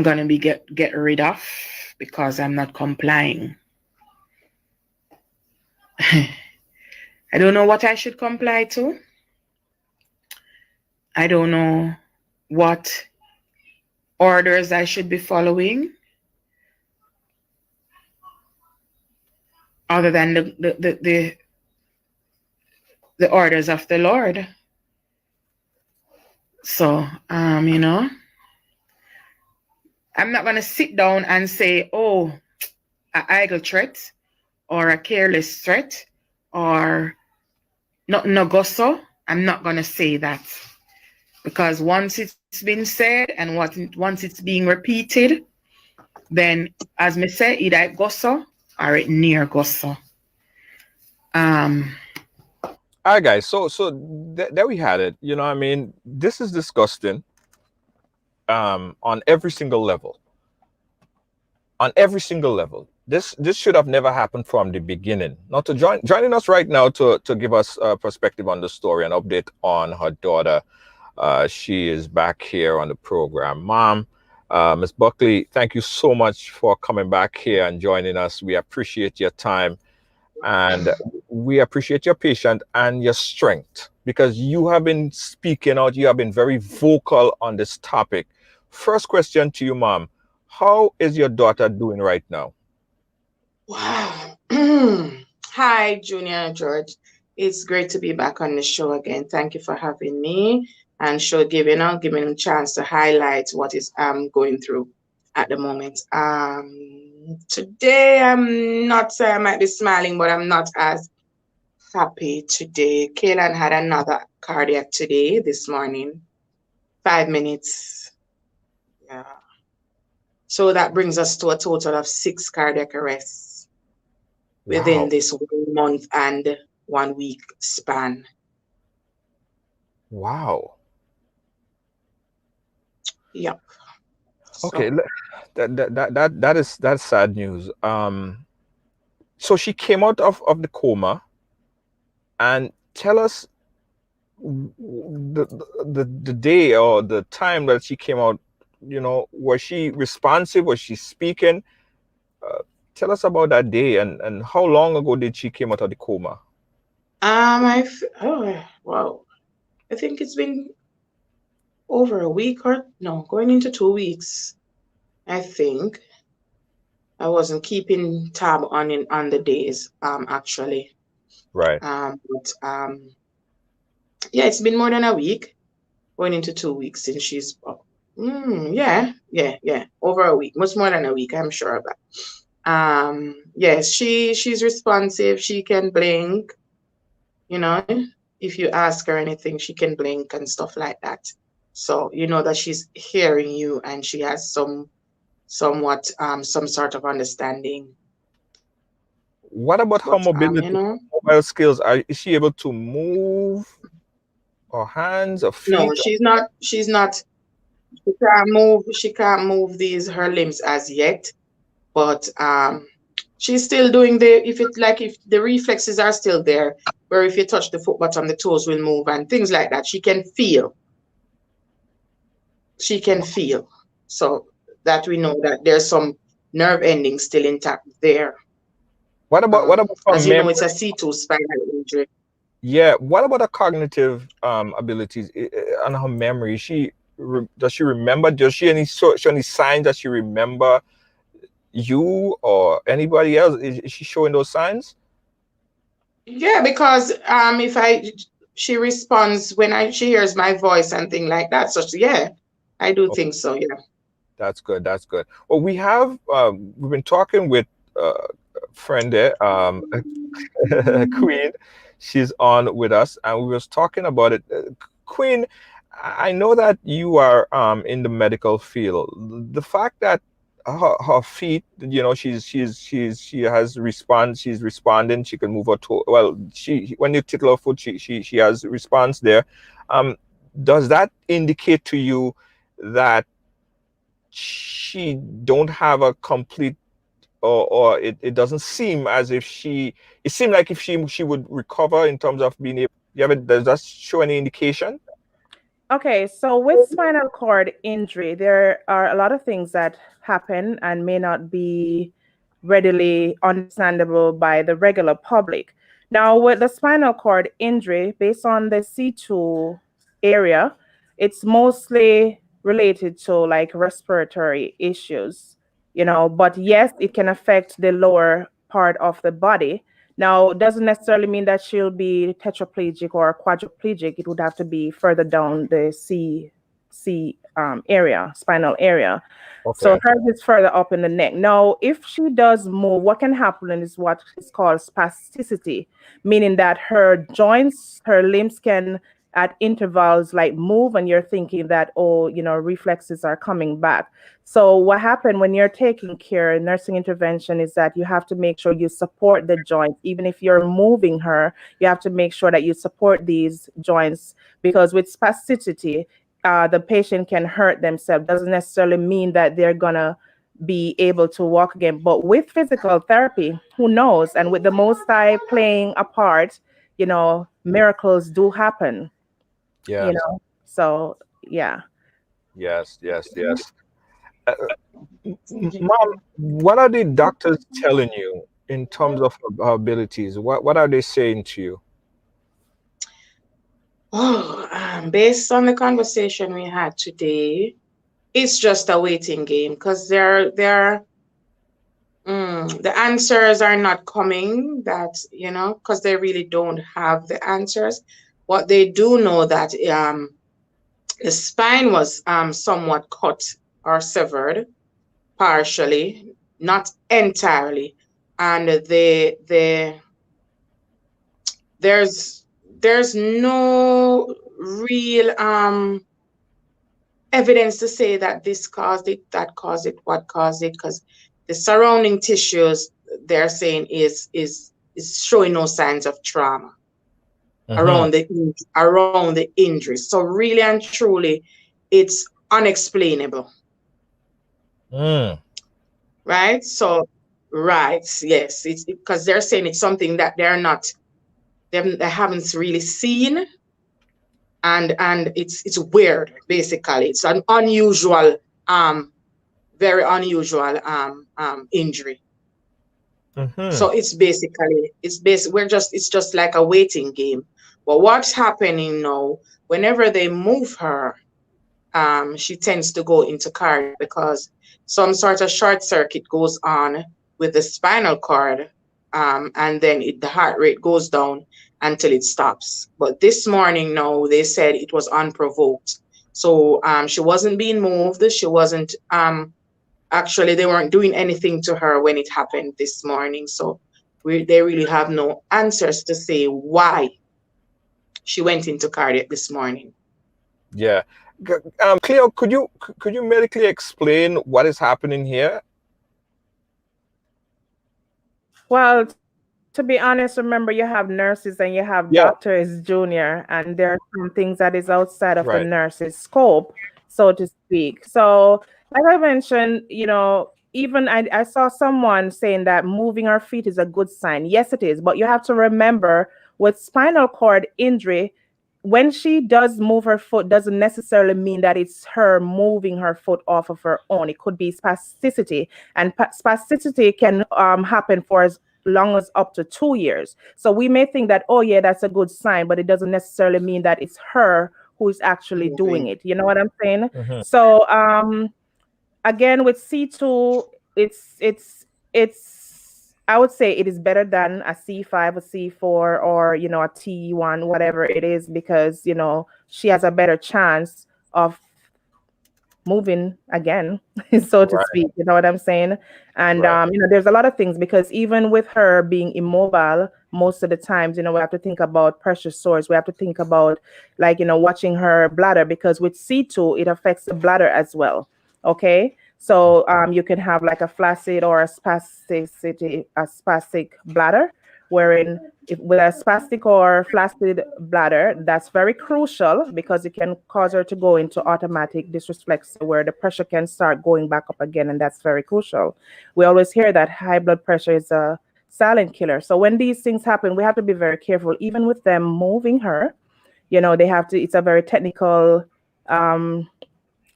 going to be get rid of because I'm not complying. I don't know what I should comply to. I don't know what orders I should be following other than the orders of the Lord. So, I'm not going to sit down and say, oh, an idle threat or a careless threat or nothing no go so. I'm not going to say that. Because once it's been said and once it's being repeated, then, as me say, either it go so or it near go so. All right, guys. So there we had it. I mean, this is disgusting. On every single level. On every single level. This should have never happened from the beginning. Now, joining us right now to give us a perspective on the story and update on her daughter. She is back here on the program. Mom, Ms. Buckley, thank you so much for coming back here and joining us. We appreciate your time. And we appreciate your patience and your strength because you have been speaking out. You have been very vocal on this topic. First question to you, Mom. How is your daughter doing right now? Wow. Hi, Junior and George. It's great to be back on the show again. Thank you for having me and giving a chance to highlight what is going through at the moment. Today I'm not I might be smiling, but I'm not as happy today. Kayla had another cardiac today, this morning. 5 minutes. Yeah. So that brings us to a total of 6 cardiac arrests within this 1 month and 1 week span. Wow. Yep. Okay, that's sad news. So she came out of the coma, and tell us the day or the time that she came out. Was she responsive? Was she speaking? Tell us about that day and how long ago did she came out of the coma? Wow. I think it's been over a week going into 2 weeks. I think I wasn't keeping tab on the days, actually. Right. But yeah, it's been more than a week, going into 2 weeks since she's yeah, over a week, much more than a week, I'm sure of that. Yes, she's responsive. She can blink, if you ask her anything, she can blink and stuff like that. So you know that she's hearing you and she has some sort of understanding. What about her mobility, mobile skills? Is she able to move her hands or feet? No, she's not. She can't move. She can't move her limbs as yet. But she's still doing if the reflexes are still there, where if you touch the foot bottom, the toes will move and things like that. She can feel. So that we know that there's some nerve endings still intact there. What about as you know, it's a C2 spinal injury. Yeah. What about her cognitive abilities and her memory? Does she remember? Does she show any signs that she remember you or anybody else? Is she showing those signs? Yeah, because if she responds when she hears my voice and thing like that. So yeah, I do think so. Yeah. That's good. That's good. Well, we've been talking with a friend there, Queen. She's on with us, and we was talking about it. Queen, I know that you are in the medical field. The fact that her feet, she has respond. She's responding. She can move her toe. Well, she when you tickle her foot, she has response there. Um, does that indicate to you that she don't have a complete, or it doesn't seem as if it seemed like if she would recover in terms of being able, does that show any indication? Okay, so with spinal cord injury, there are a lot of things that happen and may not be readily understandable by the regular public. Now, with the spinal cord injury, based on the C2 area, it's mostly related to like respiratory issues, but yes, it can affect the lower part of the body. Now, it doesn't necessarily mean that she'll be tetraplegic or quadriplegic. It would have to be further down the C area, spinal area. So Okay. hers is further up in the neck. Now, if she does move, what can happen is what is called spasticity, meaning that her joints, her limbs can at intervals like move, and you're thinking that, oh, reflexes are coming back. So what happened when you're taking care, nursing intervention, is that you have to make sure you support the joints. Even if you're moving her, you have to make sure that you support these joints, because with spasticity, the patient can hurt themselves. Doesn't necessarily mean that they're gonna be able to walk again. But with physical therapy, who knows? And with the Most High playing a part, miracles do happen. Yes. So yeah. Yes. Yes. Yes. uh, Mom, what are the doctors telling you in terms of her abilities? What are they saying to you? Oh, based on the conversation we had today, it's just a waiting game because the answers are not coming. That because they really don't have the answers. What they do know that the spine was somewhat cut or severed partially, not entirely, and there's there's no real evidence to say that this caused it, that caused it, what caused it, because the surrounding tissues they're saying is showing no signs of trauma Mm-hmm. around the injury. So really and truly, it's unexplainable, Mm. right? So right, yes, it's because they're saying it's something that they haven't really seen, and it's weird. Basically, it's an unusual very unusual injury. Mm-hmm. So it's just like a waiting game. But what's happening now, whenever they move her, she tends to go into cardiac because some sort of short circuit goes on with the spinal cord, and then the heart rate goes down until it stops. But this morning, no, they said it was unprovoked. So she wasn't being moved. She wasn't actually they weren't doing anything to her when it happened this morning. So they really have no answers to say why she went into cardiac this morning. Yeah. Cleo, could you medically explain what is happening here? Well, to be honest, remember you have nurses and you have Yeah. doctors junior, and there are some things that is outside of the Right. nurse's scope, so to speak. So, like I mentioned, even I saw someone saying that moving our feet is a good sign. Yes, it is, but you have to remember with spinal cord injury, when she does move her foot, doesn't necessarily mean that it's her moving her foot off of her own. It could be spasticity, and spasticity can happen for long as up to 2 years. So we may think that, oh yeah, that's a good sign, but it doesn't necessarily mean that it's her who is actually doing it. You know what I'm saying? Mhm. So again, with C2, it's I would say it is better than a C5, a C4, or a T1, whatever it is, because she has a better chance of moving again, so to Right. speak. You know what I'm saying? And Right. there's a lot of things, because even with her being immobile, most of the times, we have to think about pressure sores. We have to think about, like, watching her bladder, because with C2, it affects the bladder as well. Okay. So you can have like a flaccid or a spastic bladder, wherein if with a spastic or flaccid bladder, that's very crucial, because it can cause her to go into automatic dysreflexia, where the pressure can start going back up again, and that's very crucial. We always hear that high blood pressure is a silent killer. So when these things happen, we have to be very careful, even with them moving her. They have to. It's a very technical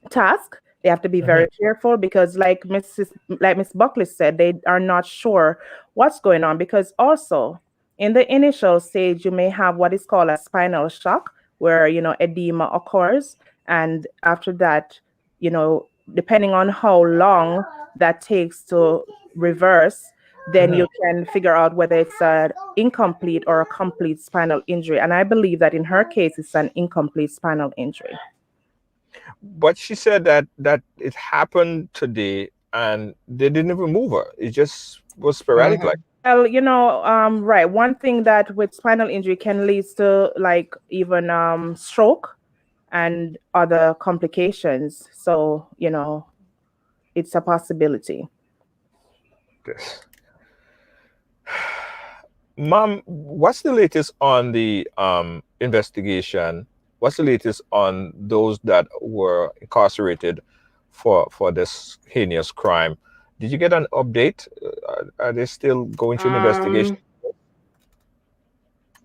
task. They have to be Mhm. very careful, because Miss Buckley said, they are not sure what's going on, because also in the initial stage you may have what is called a spinal shock, where edema occurs, and after that, depending on how long that takes to reverse, then Mhm. you can figure out whether it's an incomplete or a complete spinal injury. And I believe that in her case, it's an incomplete spinal injury. But she said that it happened today and they didn't even move her. It just was sporadic, like. Well, right. One thing that with spinal injury can lead to, like, even stroke and other complications. So, it's a possibility. This. Mom, what's the latest on the investigation? What's the latest on those that were incarcerated for this heinous crime? Did you get an update? Are they still going through an investigation? Um,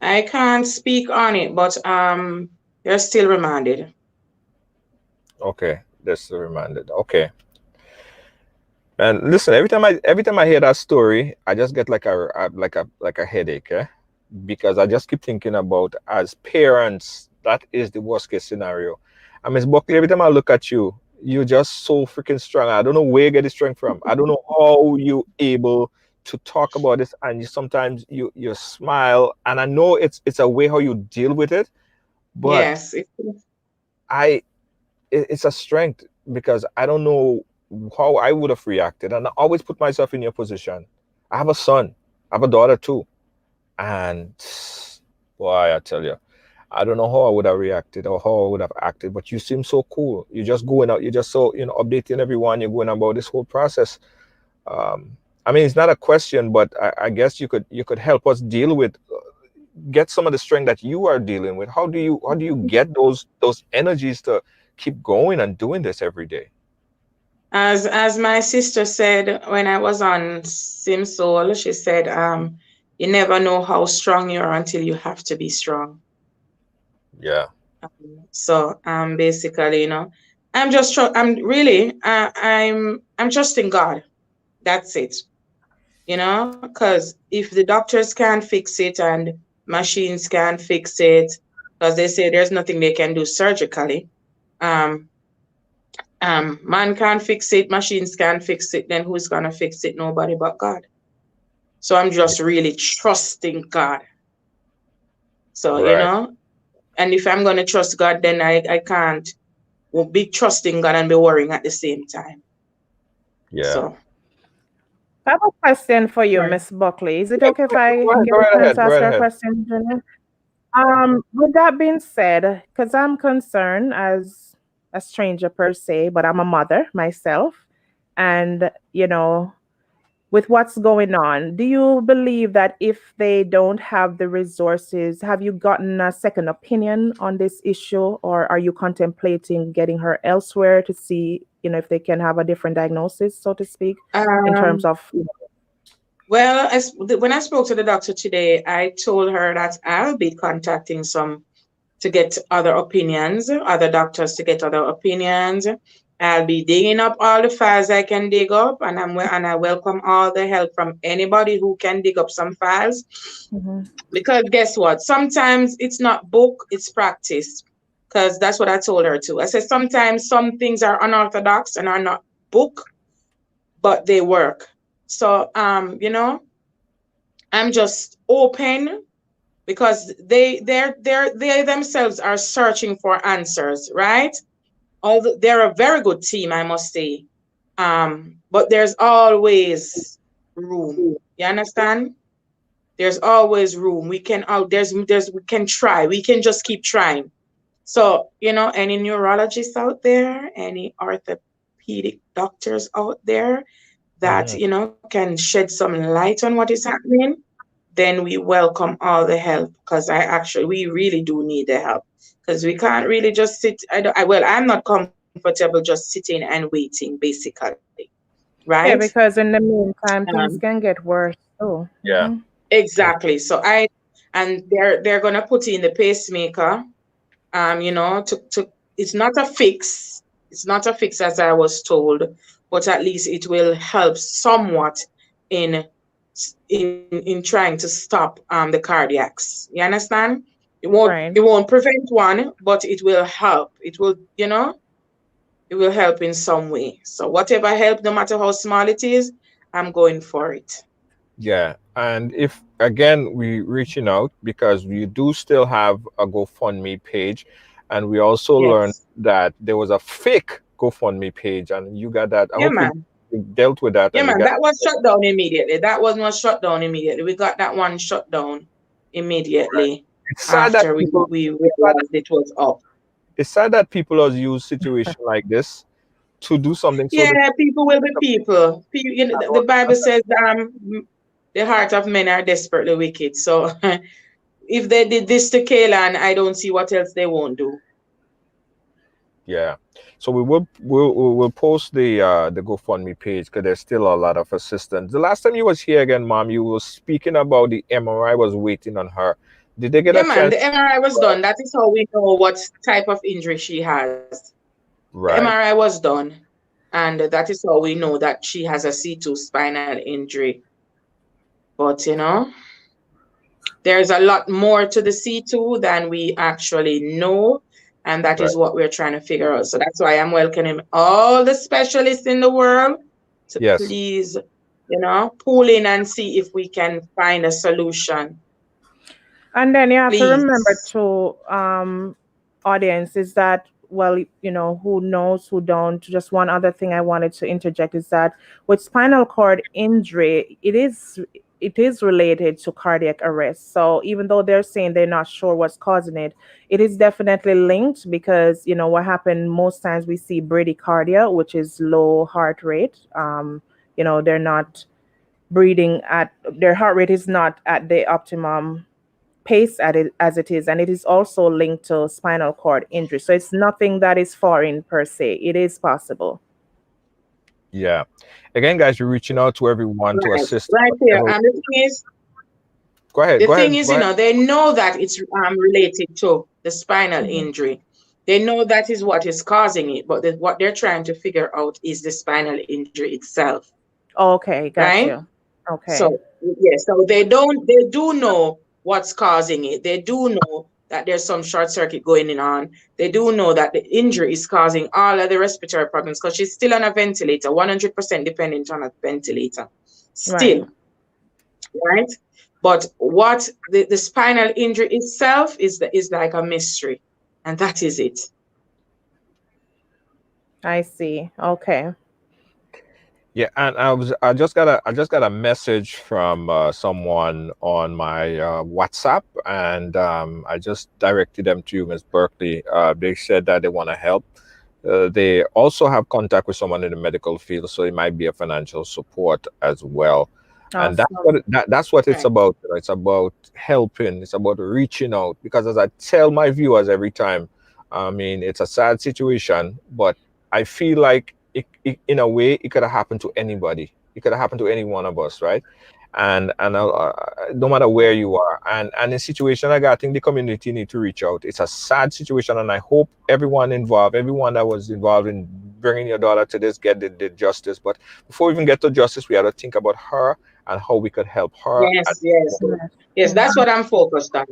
I can't speak on it, but they're still remanded. Okay, they're still remanded. Okay. And listen, every time I hear that story, I just get like a headache, eh? Because I just keep thinking about, as parents, that is the worst case scenario. And Miss Buckley, every time I look at you, you're just so freaking strong. I don't know where you get the strength from. I don't know how you able to talk about this, and sometimes you smile, and I know it's a way how you deal with it, but Yes. I it's a strength, because I don't know how I would have reacted. And I always put myself in your position. I have a son, I have a daughter too. And boy, I tell you, I don't know how I would have reacted or how I would have acted, but you seem so cool. You're just going out, you're just so, updating everyone, you're going about this whole process. I mean, it's not a question, but I guess you could help us deal with, get some of the strength that you are dealing with. How do you get those energies to keep going and doing this every day? As my sister said when I was on Simsol, she said, you never know how strong you are until you have to be strong. Yeah. So basically, I'm really I'm trusting God. That's it. Because if the doctors can't fix it and machines can't fix it, because they say there's nothing they can do surgically, um, man can't fix it, machines can't fix it, then who's gonna fix it? Nobody but God. So I'm just really trusting God. So, Right. and if I'm gonna trust God, then I can't be trusting God and be worrying at the same time. Yeah. So I have a question for you, right. Miss Buckley. Is it Yeah, okay if I go ahead, get go a right chance ahead. to Go ask right her a ahead. question, Jenna? With that being said, because I'm concerned as a stranger per se, but I'm a mother myself, and with what's going on, do you believe that if they don't have the resources, have you gotten a second opinion on this issue, or are you contemplating getting her elsewhere to see, if they can have a different diagnosis, so to speak, in terms Um, of, well, when I spoke to the doctor today, I told her that I'll be contacting some to get other opinions, other doctors to get other opinions. I'll be digging up all the files I can dig up, and I welcome all the help from anybody who can dig up some files. Because guess what? Sometimes it's not book, it's practice. Because that's what I told her too. I said sometimes some things are unorthodox and are not book, but they work. So I'm just open because they themselves are searching for answers, right? Although they're a very good team, I must say. But there's always room. You understand? There's always room. We can we can try. We can just keep trying. So, any neurologists out there, any orthopedic doctors out there that, can shed some light on what is happening, then we welcome all the help because we really do need the help because we can't really just sit. I'm not comfortable just sitting and waiting, basically, right? Yeah, because in the meantime, Um, things can get worse. Oh, Yeah. exactly. So and they're gonna put in the pacemaker. To it's not a fix. It's not a fix as I was told, but at least it will help somewhat in in trying to stop the cardiacs. You understand? right. It won't prevent one, but it will help. It will help in some way. So whatever help, no matter how small it is, I'm going for it. Yeah, and if again we reaching out because we do still have a GoFundMe page, and we also learned Yes. that there was a fake GoFundMe page, and you got that. I Yeah, hope man. you dealt with that Yeah, and you man. got. That was shut down immediately. That was not shut down immediately. We got that one shut down immediately It's sad that after people. we It's sad realized it was up. it's sad that people have used situation like this to do something so Yeah, that. people will be people. The Bible says the heart of men are desperately wicked. So if they did this to Kayla, I don't see what else they won't do. Yeah. So we'll post the GoFundMe page because there's still a lot of assistance. The last time you was here again, Mom, you were speaking about the MRI was waiting on her. Did they get Yeah, a man, chance? the MRI was done. That is how we know what type of injury she has. The Right. MRI was done, and that is how we know that she has a C2 spinal injury. But there's a lot more to the C2 than we actually know, and that Right. is what we're trying to figure out. So that's why I'm welcoming all the specialists in the world to Yes. please, pull in and see if we can find a solution. And then you have to remember Please. to audience is that well, who knows, who don't. Just one other thing I wanted to interject is that with spinal cord injury, it is related to cardiac arrest. So even though they're saying they're not sure what's causing it, it is definitely linked because what happened most times we see bradycardia, which is low heart rate. They're not breathing at their heart rate is not at the optimum pace at it as it is, and it is also linked to spinal cord injury. So it's nothing that is foreign per se. It is possible. Yeah. Again, guys, we're reaching out to everyone to Right, assist right there. whatever. And Go ahead. the Go thing ahead. is, Go ahead. they know that it's related to the spinal Mhm. injury. They know that is what is causing it, but what they're trying to figure out is the spinal injury itself, Okay, got right? you. Okay. So yeah, so they do know what's causing it. They do know that there's some short circuit going on. They do know that the injury is causing all of the respiratory problems because she's still on a ventilator, 100% dependent on a ventilator, Right. still, right? But what the spinal injury itself is like a mystery, and that is it. I see. Okay. Yeah, and I just got a message from someone on my WhatsApp, and I just directed them to you, Miss Berkeley. They said that they want to help. They also have contact with someone in the medical field, so it might be a financial support as well. And Awesome. that's what it's Right. about. It's about helping. It's about reaching out. Because as I tell my viewers every time, I mean, it's a sad situation, but I feel like in a way, it could have happened to anybody. It could have happened to any one of us, right? And no matter where you are, and in situation like that, I think the community need to reach out. It's a sad situation, and I hope everyone involved, everyone that was involved in bringing your daughter to this, get the justice. But before we even get to justice, we have to think about her and how we could help her. Yes, yes, yes. That's what I'm focused on.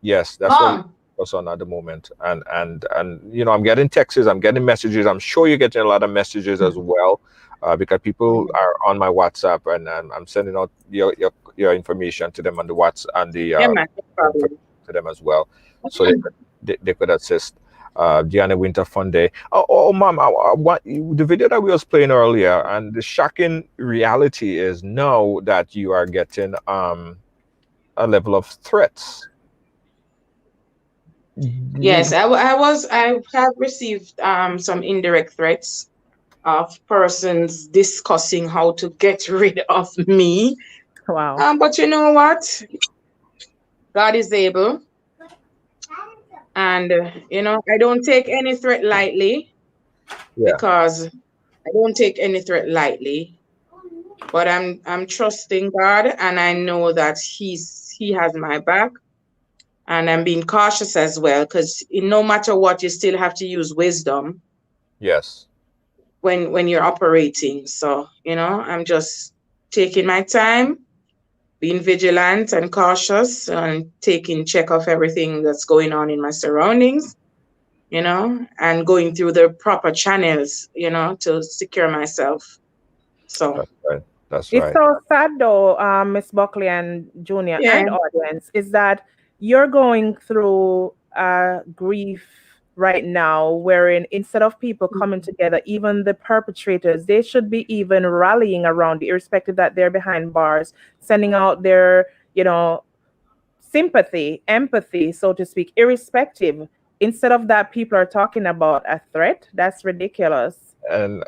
Yes, that's what we Mom. focus on at the moment. And you know, I'm getting texts, I'm getting messages. I'm sure you're getting a lot of messages as well, because people are on my WhatsApp, and I'm sending out your information to them on the WhatsApp and the Yeah, man, no problem. to them as well, so they could assist. Gianna Winter Fun Day. Mom, what the video that we was playing earlier, and the shocking reality is now that you are getting a level of threats. Yes, I have received some indirect threats of persons discussing how to get rid of me. Wow. But you know what? God is able. And you know, I don't take any threat lightly, Yeah. because I don't take any threat lightly. But I'm trusting God, and I know that He has my back. And I'm being cautious as well, because no matter what, you still have to use wisdom Yes. when you're operating. So, you know, I'm just taking my time, being vigilant and cautious, and taking check of everything that's going on in my surroundings, you know, and going through the proper channels, you know, to secure myself. So, That's right. That's It's right. so sad though, Miss Buckley and Junior yeah, and audience, is that you're going through grief right now, wherein instead of people coming together, even the perpetrators, they should be even rallying around, irrespective that they're behind bars, sending out their, sympathy, empathy, so to speak, irrespective. Instead of that, people are talking about a threat. That's ridiculous. And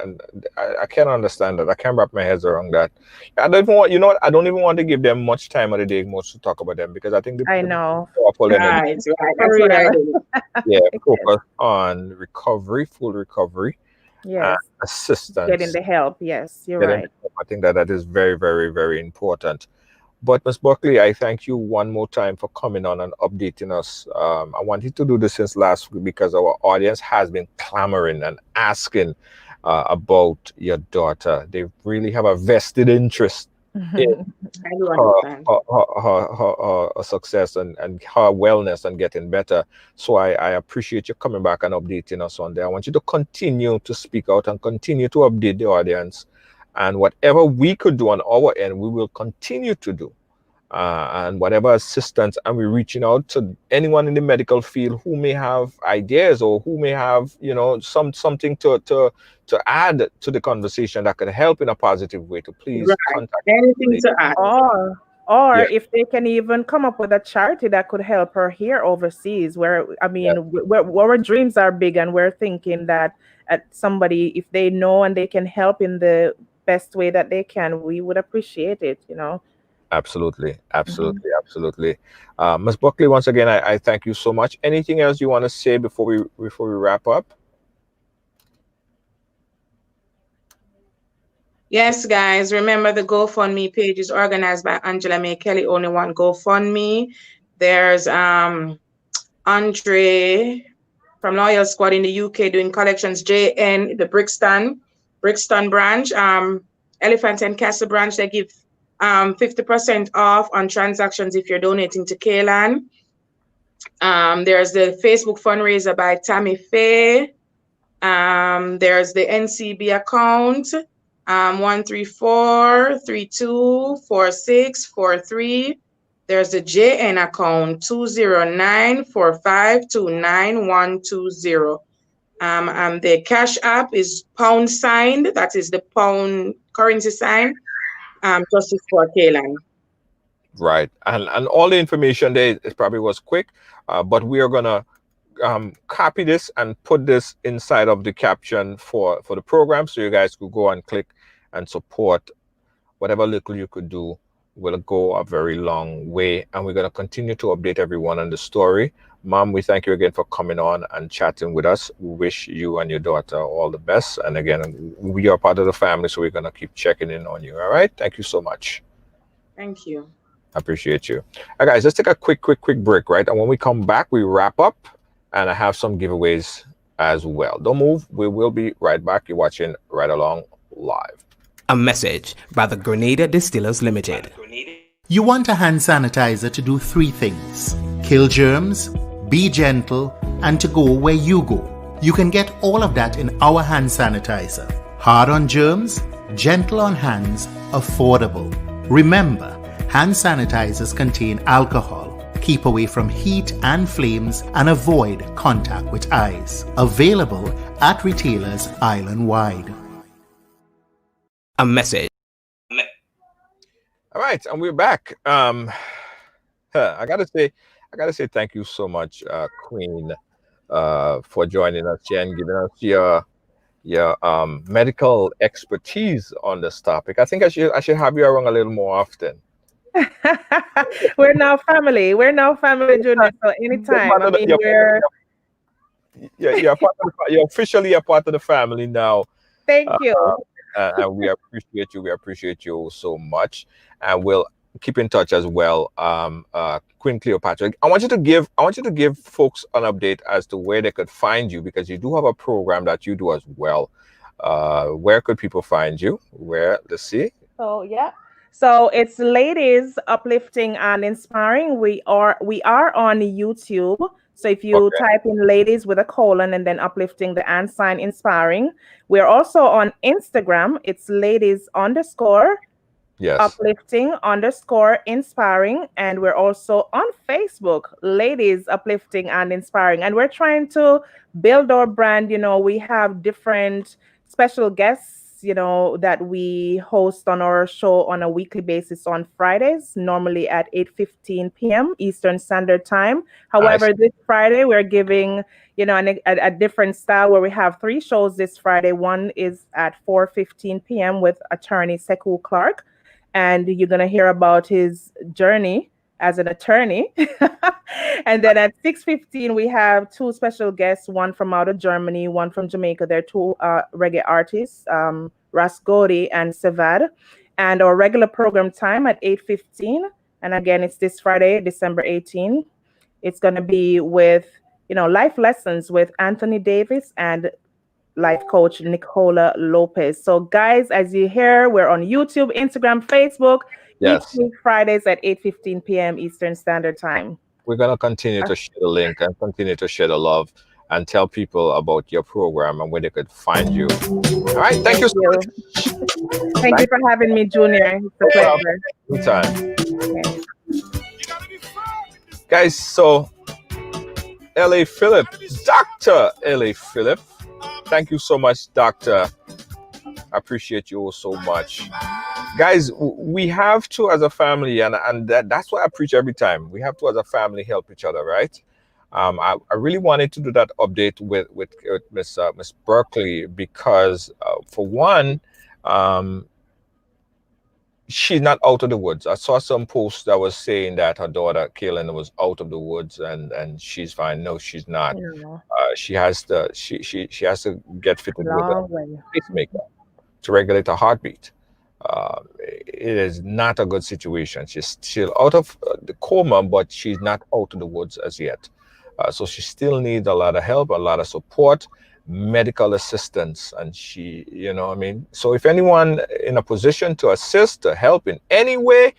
I can't understand that. I can't wrap my head around that. I don't even want, you know what? I don't even want to give them much time of the day, much to talk about them, because I think I the know. powerful energy, right. For That's what I real. do. yeah, focus on recovery, full recovery, and Yes. Getting assistance. the help. Yes, you're Getting, right. I think that is very, very, very important. But Ms. Buckley, I thank you one more time for coming on and updating us. I wanted to do this since last week because our audience has been clamoring and asking about your daughter. They really have a vested interest in I do her, understand. her success and her wellness and getting better. So I appreciate you coming back and updating us on there. I want you to continue to speak out and continue to update the audience. And whatever we could do on our end, we will continue to do. And whatever assistance, and we're reaching out to anyone in the medical field who may have ideas or who may have, something to add to the conversation that could help in a positive way. To please Right. contact Anything the, to add? Or yeah, if they can even come up with a charity that could help her here overseas, where I yeah, mean, where our dreams are big, and we're thinking that at somebody, if they know and they can help in the best way that they can, we would appreciate it. absolutely, Mhm. absolutely, absolutely. Ms. Buckley, once again, I thank you so much. Anything else you want to say before we wrap up? Yes, guys, remember the GoFundMe page is organized by Angela May Kelly, only one GoFundMe. There's Andre from Loyal Squad in the UK doing collections, JN, the Brixton branch, Elephant and Castle branch, they give 50% off on transactions if you're donating to Kayla. There's the Facebook fundraiser by Tammy Faye. There's the NCB account, 134324643. There's the JN account, 20945292120. The Cash App is pound signed, that is the pound currency sign, Justice for Kayla. Right, and all the information there, it probably was quick, but we are gonna copy this and put this inside of the caption for the program, so you guys could go and click and support. Whatever little you could do will go a very long way, and we're going to continue to update everyone on the story. Mom, we thank you again for coming on and chatting with us. We wish you and your daughter all the best, and again, we are part of the family, so we're going to keep checking in on you. All right, thank you so much. Thank you. I appreciate you. All right, guys, let's take a quick break, right? And when we come back, we wrap up, and I have some giveaways as well. Don't move. We will be right back. You're watching Right Along Live. A message by the Grenada Distillers Limited. You want a hand sanitizer to do 3 things: kill germs, be gentle, and to go where you go. You can get all of that in our hand sanitizer. Hard on germs, gentle on hands, affordable. Remember, hand sanitizers contain alcohol. Keep away from heat and flames and avoid contact with eyes. Available at retailers island-wide. A message. All right, and we're back. I gotta say thank you so much, Queen, for joining us here and giving us your medical expertise on this topic. I think I should have you around a little more often. We're now family. Junior. So anytime. I mean, you're officially a part of the family now. Thank you. And we appreciate you. We appreciate you so much, and we'll keep in touch as well. Queen Cleopatra, I want you to give folks an update as to where they could find you, because you do have a program that you do as well. Where could people find you? Let's see. So yeah. So it's Ladies Uplifting and Inspiring. We are on YouTube. So if you type in Ladies with a colon and then uplifting the and sign inspiring. We're also on Instagram. It's Ladies _ yes. Uplifting _ inspiring. And we're also on Facebook, Ladies Uplifting and Inspiring. And we're trying to build our brand. You know, we have different special guests, you know, that we host on our show on a weekly basis on Fridays, normally at 8:15 p.m. Eastern Standard Time. However, this Friday we're giving, you know, a different style where we have 3 shows this Friday. One is at 4:15 p.m. with attorney Sekou Clark, and you're going to hear about his journey as an attorney. And then at 6:15 we have 2 special guests, one from out of Germany, one from Jamaica. They're 2 reggae artists, Rasgodi and Sevad. And our regular program time at 8:15. And again, it's this Friday, December 18. It's going to be with, you know, life lessons with Anthony Davis and life coach Nicola Lopez. So guys, as you hear, we're on YouTube, Instagram, Facebook. Yes. Each week Fridays at 8:15 p.m. Eastern Standard Time. We're going to continue to share the link and continue to share the love and tell people about your program and where they could find you. All right. Thank you so much. Thank you for having me, Junior. It's a pleasure. Anytime. Okay. Guys, so L.A. Phillip, Dr. L.A. Phillip, thank you so much, Doctor. I appreciate you all so much. Guys, we have to, as a family, and that's why I preach every time. We have to, as a family, help each other, right? I really wanted to do that update with Miss Berkeley because, for one, she's not out of the woods. I saw some posts that was saying that her daughter Kayla was out of the woods and she's fine. No, she's not. Yeah. She has to get fitted with a pacemaker to regulate her heartbeat. It is not a good situation. She's still out of the coma, but she's not out of the woods as yet. So she still needs a lot of help, a lot of support, medical assistance, and she, you know, I mean, so if anyone in a position to assist, to help in any way,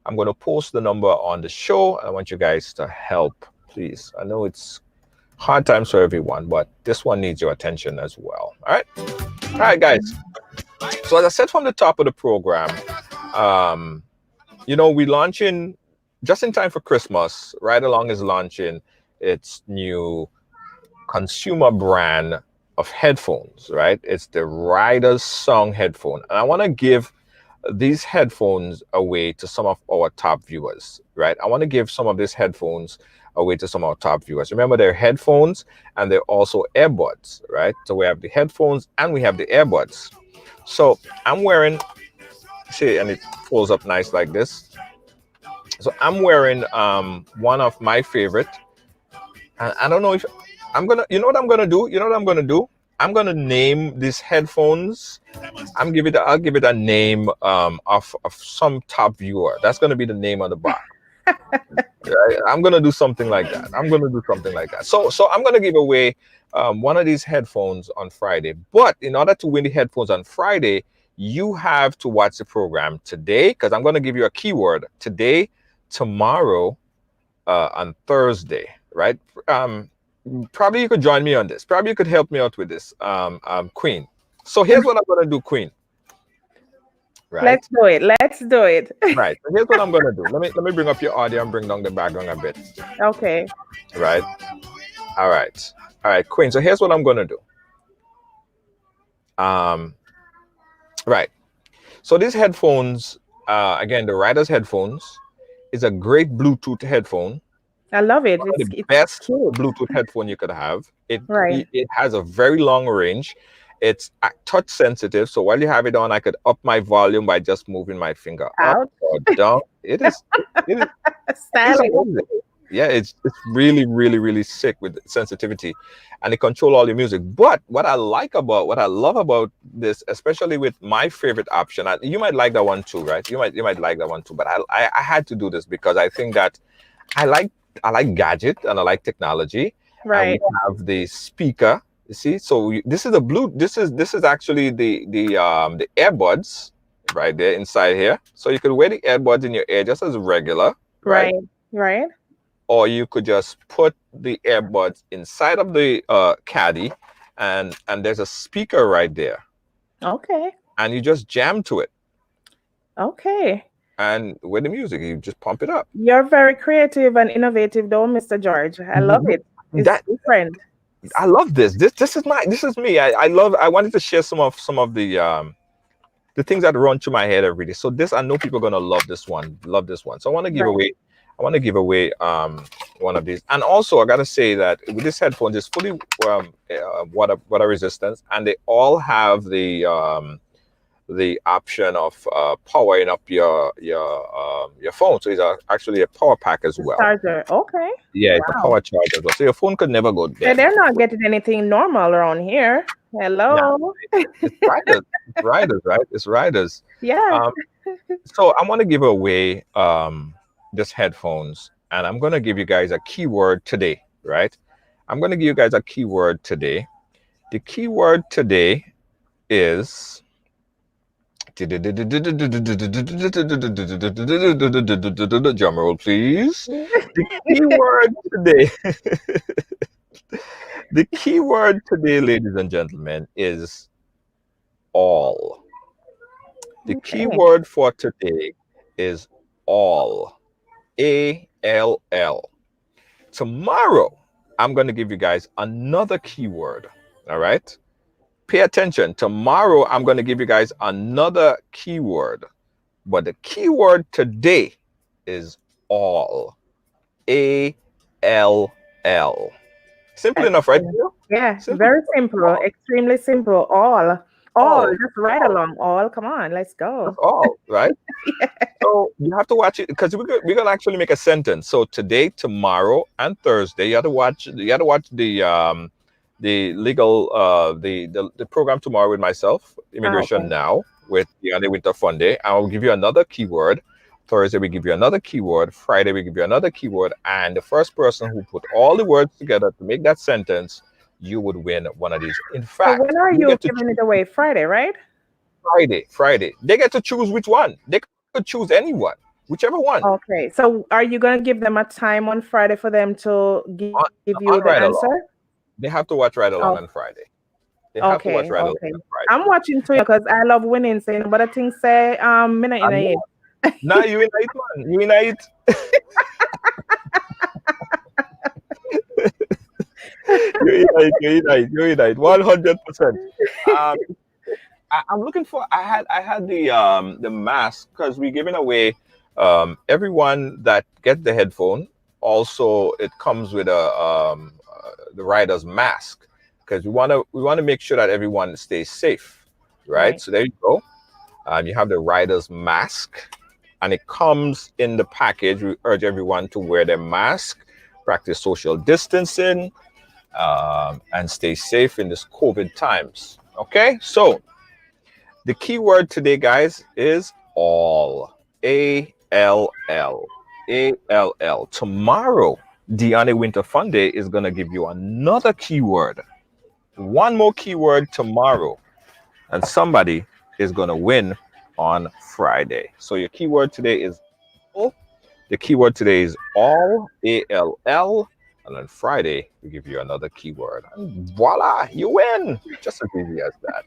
I'm going to post the number on the show. I want you guys to help, please. I know it's hard times for everyone, but this one needs your attention as well. All right, guys. So as I said from the top of the program, you know, we launching just in time for Christmas. Ridealong is launching its new consumer brand of headphones, right? It's the Rider's Song headphone. And I want to give these headphones away to some of our top viewers, right? I want to give some of these headphones away to some of our top viewers. Remember, they're headphones and they're also earbuds, right? So we have the headphones and we have the earbuds. So I'm wearing, see, and it folds up nice like this. So I'm wearing one of my favorite. And I don't know if I'm gonna, you know what I'm gonna do? You know what I'm gonna do? I'm gonna name these headphones. I'll give it a name of some top viewer. That's gonna be the name on the box. Right? I'm gonna do something like that. I'm gonna do something like that. So I'm gonna give away one of these headphones on Friday. But in order to win the headphones on Friday, you have to watch the program today because I'm gonna give you a keyword today, tomorrow, on Thursday. Right? Probably you could join me on this. Probably you could help me out with this, Queen. So here's what I'm gonna do, Queen. Right. Let's do it. Let's do it. Right. So here's what I'm gonna do. Let me bring up your audio and bring down the background a bit. Okay. Right. All right. All right, Queen. So here's what I'm gonna do. Right. So these headphones, again, the Rider's headphones, is a great Bluetooth headphone. I love it. One of the It's best cute. Bluetooth headphone you could have. Right. It has a very long range. It's touch sensitive, so while you have it on, I could up my volume by just moving my finger up Ouch. or down. It is Stylish. amazing. Yeah, it's really, really, really sick with sensitivity, and it control all your music. But what I love about this, especially with my favorite option, and you might like that one too, right? You might like that one too. But I had to do this because I think that I like gadget and I like technology. And Right. we have the speaker. You see, so this is this is actually the earbuds right there inside here. So you could wear the earbuds in your ear just as regular, right? Right. Right. Or you could just put the earbuds inside of the caddy, and there's a speaker right there, Okay. and you just jam to it, Okay. and with the music, you just pump it up. You're very creative and innovative, though, Mr. George. I love it. It's That different. I love this. This is me. I wanted to share some of the things that run through my head every day. So this, I know people are gonna love this one. So I want to give Right. away. I want to give away one of these. And also, I gotta say that with this headphones, it's fully water resistance, and they all have the option of powering up your phone. So it's actually a power pack as well. Charger. Okay. Yeah, it's a Wow. power charge as well. So your phone could never go So dead. they're not getting anything normal around here. Hello. It's riders. It's riders, right? It's riders. Yeah. Um, so I'm gonna give away this headphones, and I'm gonna give you guys a keyword today, right? I'm gonna give you guys a keyword today. The keyword today is drum roll, please. The keyword today. The keyword today, ladies and gentlemen, is all. The Okay. keyword for today is all. ALL. Tomorrow, I'm going to give you guys another keyword. All right? Pay attention. Tomorrow, I'm going to give you guys another keyword. But the keyword today is all. ALL. Simple enough, right? Yeah. Simple. Very simple. All. Extremely simple. All. All. Just right along. All. Come on. Let's go. That's all, right? So you have to watch it because we're gonna actually make a sentence. So today, tomorrow, and Thursday, you have to watch the legal the program tomorrow with myself, Immigration okay. Now, with the Andy Winter Fun Day. I will give you another keyword. Thursday we give you another keyword. Friday we give you another keyword, and the first person who put all the words together to make that sentence, you would win one of these. In So fact, when are you get to giving it away? Friday, right? Friday. They get to choose which one. They could choose anyone, whichever one. Okay. So are you going to give them a time on Friday for them to give you on the Ridealong. answer? They have to watch Ridealong Oh. on Friday. They have to watch Okay. Ridealong Okay. on Friday. I'm watching too because I love winning. So but I think say me not in I it. know. Nah, you in it, man. You in it. You're in it. 100%. I'm looking for. I had the mask because we're giving away everyone that get the headphone. Also, it comes with the rider's mask because we want to make sure that everyone stays safe, right? So there you go. You have the rider's mask, and it comes in the package. We urge everyone to wear their mask, practice social distancing, and stay safe in this COVID times. Okay, so the key word today, guys, is all. ALL. ALL. Tomorrow, Deanna Winter Fun Day is going to give you another keyword. One more keyword tomorrow. And somebody is going to win on Friday. So your keyword today is all. The keyword today is all, ALL. And on Friday, we give you another keyword. And voila, you win. Just as easy as that.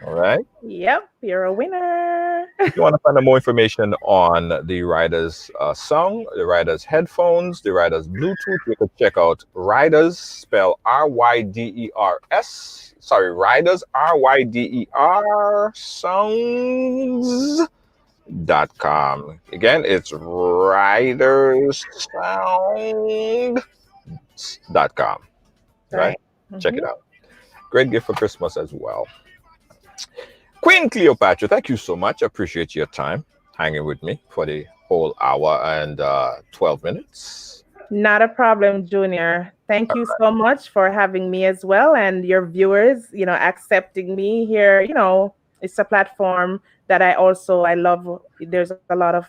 All right. Yep, you're a winner. If you want to find out more information on the Riders song, the Riders headphones, the Riders Bluetooth, you can check out Riders, spell RYDERS. Sorry, Riders, RYDER songs.com. Again, it's ridersound.com. Right? Check it out. Great gift for Christmas as well. Queen Cleopatra, thank you so much. I appreciate your time hanging with me for the whole hour and 12 minutes. Not a problem, Junior. Thank you so much for having me as well, and your viewers, accepting me here. It's a platform that I love. There's a lot of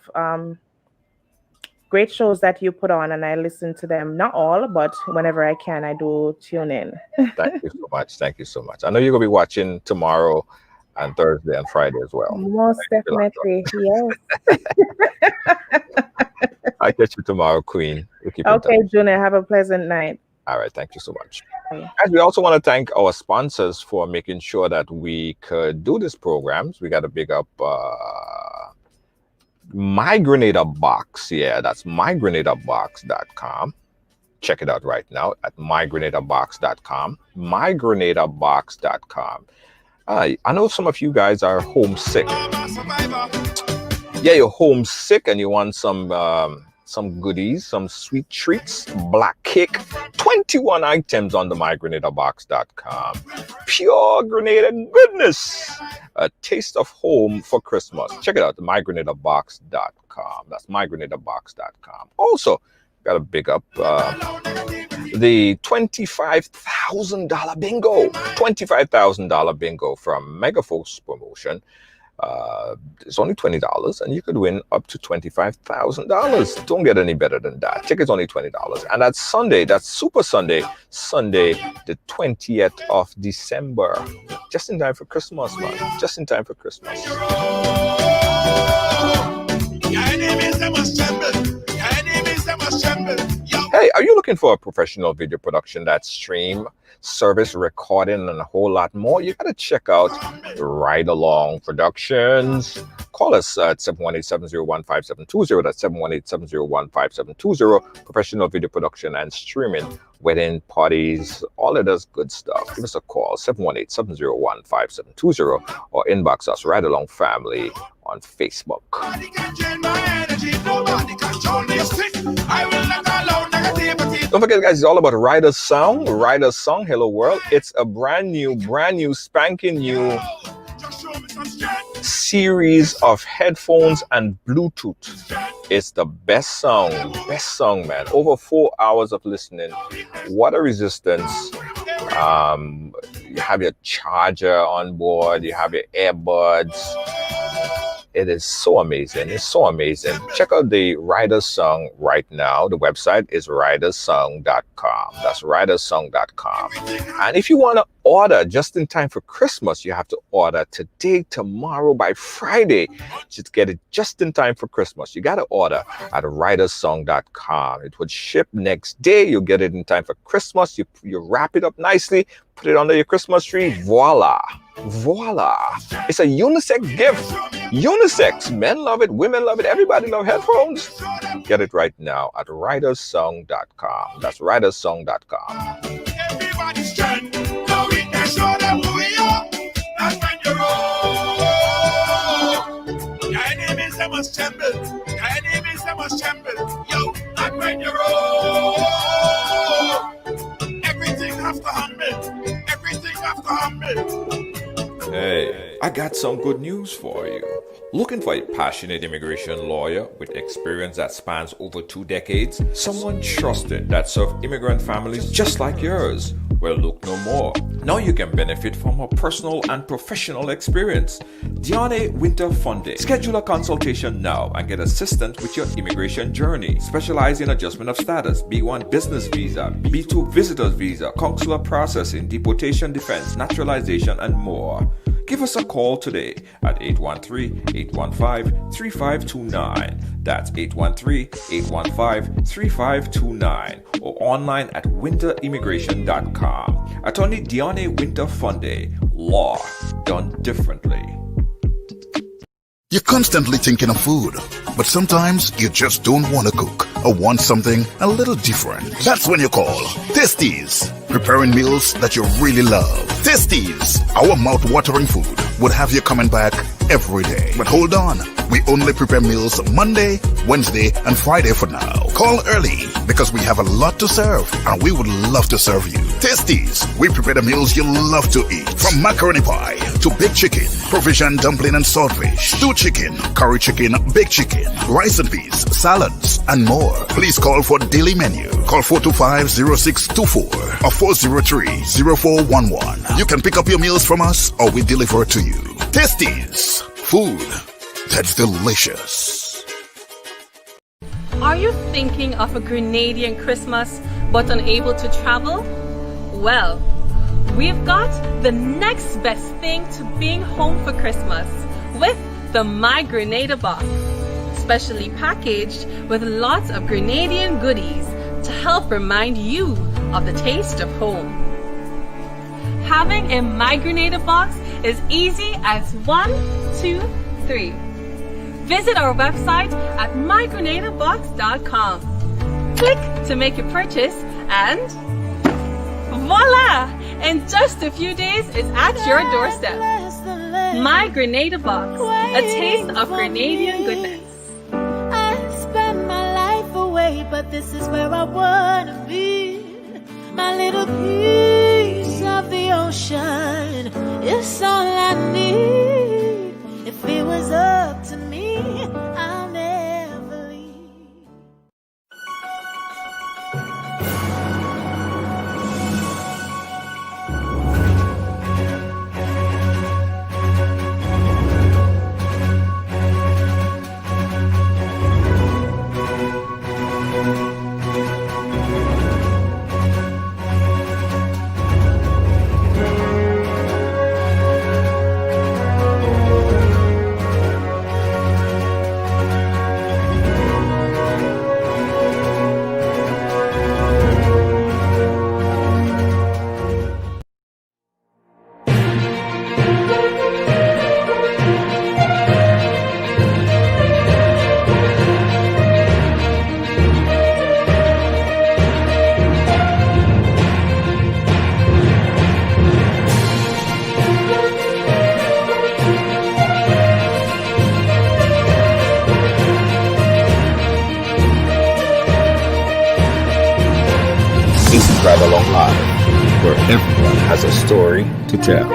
great shows that you put on, and I listen to them. Not all, but whenever I can, I do tune in. Thank you so much. Thank you so much. I know you're going to be watching tomorrow and Thursday and Friday as well. Most definitely, yes. I'll catch you tomorrow, Queen. We'll keep in Okay, touch. Junior, have a pleasant night. All right, thank you so much. Guys, we also want to thank our sponsors for making sure that we could do these programs. We got to big up My Grenada Box. Yeah, that's mygrenadabox.com. Check it out right now at mygrenadabox.com. mygrenadabox.com. I know some of you guys are homesick. Yeah, you're homesick and you want some goodies, some sweet treats, black cake, 21 items on the mygrenadabox.com. Pure Grenada goodness. A taste of home for Christmas. Check it out, the mygrenadabox.com. That's mygrenadabox.com. Also, got to big up the $25,000 bingo. $25,000 bingo from Megafolks Promotion. It's only $20 and you could win up to $25,000. Don't get any better than that. Ticket's only $20. And that's Sunday, that's Super Sunday, Sunday the 20th of December. Just in time for Christmas, man. Just in time for Christmas. Hey, are you looking for a professional video production that stream, service, recording, and a whole lot more? You got to check out Ridealong Productions. Call us at 718-701-5720. That's 718-701-5720. Professional video production and streaming, wedding, parties, all of this good stuff. Give us a call, 718-701-5720, or inbox us, Ridealong Family, on Facebook. Don't forget, guys, it's all about Rider's Song. Rider's Song, hello world. It's a brand new, spanking new series of headphones and Bluetooth. It's the best song, man. Over 4 hours of listening. Water resistance. You have your charger on board. You have your earbuds. It is so amazing. It's so amazing. Check out the Rider's Song right now. The website is ridersong.com. That's ridersong.com. And if you want to order just in time for Christmas, you have to order today, tomorrow, by Friday. Just get it just in time for Christmas. You got to order at ridersong.com. It would ship next day. You'll get it in time for Christmas. You wrap it up nicely, put it under your Christmas tree. Voila. It's a unisex gift. Unisex. Men love it, women love it, everybody love headphones. Get it right now at ridersong.com. That's ridersong.com. Everybody's turn. Now we can show them who we are. That's when you roll. Your enemies, they must tremble. Your enemies, they must tremble. Yo, that's when you roll. Everything have to humble. Everything have to humble. Hey. I got some good news for you. Looking for a passionate immigration lawyer with experience that spans over 2 decades? Someone trusted that served immigrant families just like yours? Well, look no more. Now you can benefit from her personal and professional experience. Diane Winter Funde. Schedule a consultation now and get assistance with your immigration journey. Specialize in adjustment of status, B1 business visa, B2 visitor's visa, consular processing, deportation defense, naturalization, and more. Give us a call today at 813-815-3529. That's 813-815-3529 or online at winterimmigration.com. Attorney Diane Winter Funde. Law done differently. You're constantly thinking of food, but sometimes you just don't want to cook or want something a little different. That's when you call Tasties, preparing meals that you really love. Tasties, our mouth-watering food, would have you coming back every day. But hold on, we only prepare meals Monday, Wednesday, and Friday for now. Call early because we have a lot to serve and we would love to serve you. Tasties, we prepare the meals you love to eat. From macaroni pie to baked chicken, provision dumpling and saltfish, stewed chicken, curry chicken, baked chicken, rice and peas, salads, and more. Please call for daily menu. Call 425-0624 or 403-0411. You can pick up your meals from us or we deliver it to you. Tasties, food that's delicious. Are you thinking of a Grenadian Christmas but unable to travel? Well, we've got the next best thing to being home for Christmas with the My Grenada box, specially packaged with lots of Grenadian goodies to help remind you of the taste of home. Having a My Grenada box is easy as 1, 2, 3. Visit our website at mygrenadabox.com. Click to make your purchase and voila! In just a few days, it's at your doorstep. My Grenada Box, a taste of Grenadian goodness. I spend my life away, but this is where I wanna be. My little piece of the ocean is all I need. If it was up to me, I'll never leave. This is Ridealong Live, where everyone has a story to tell.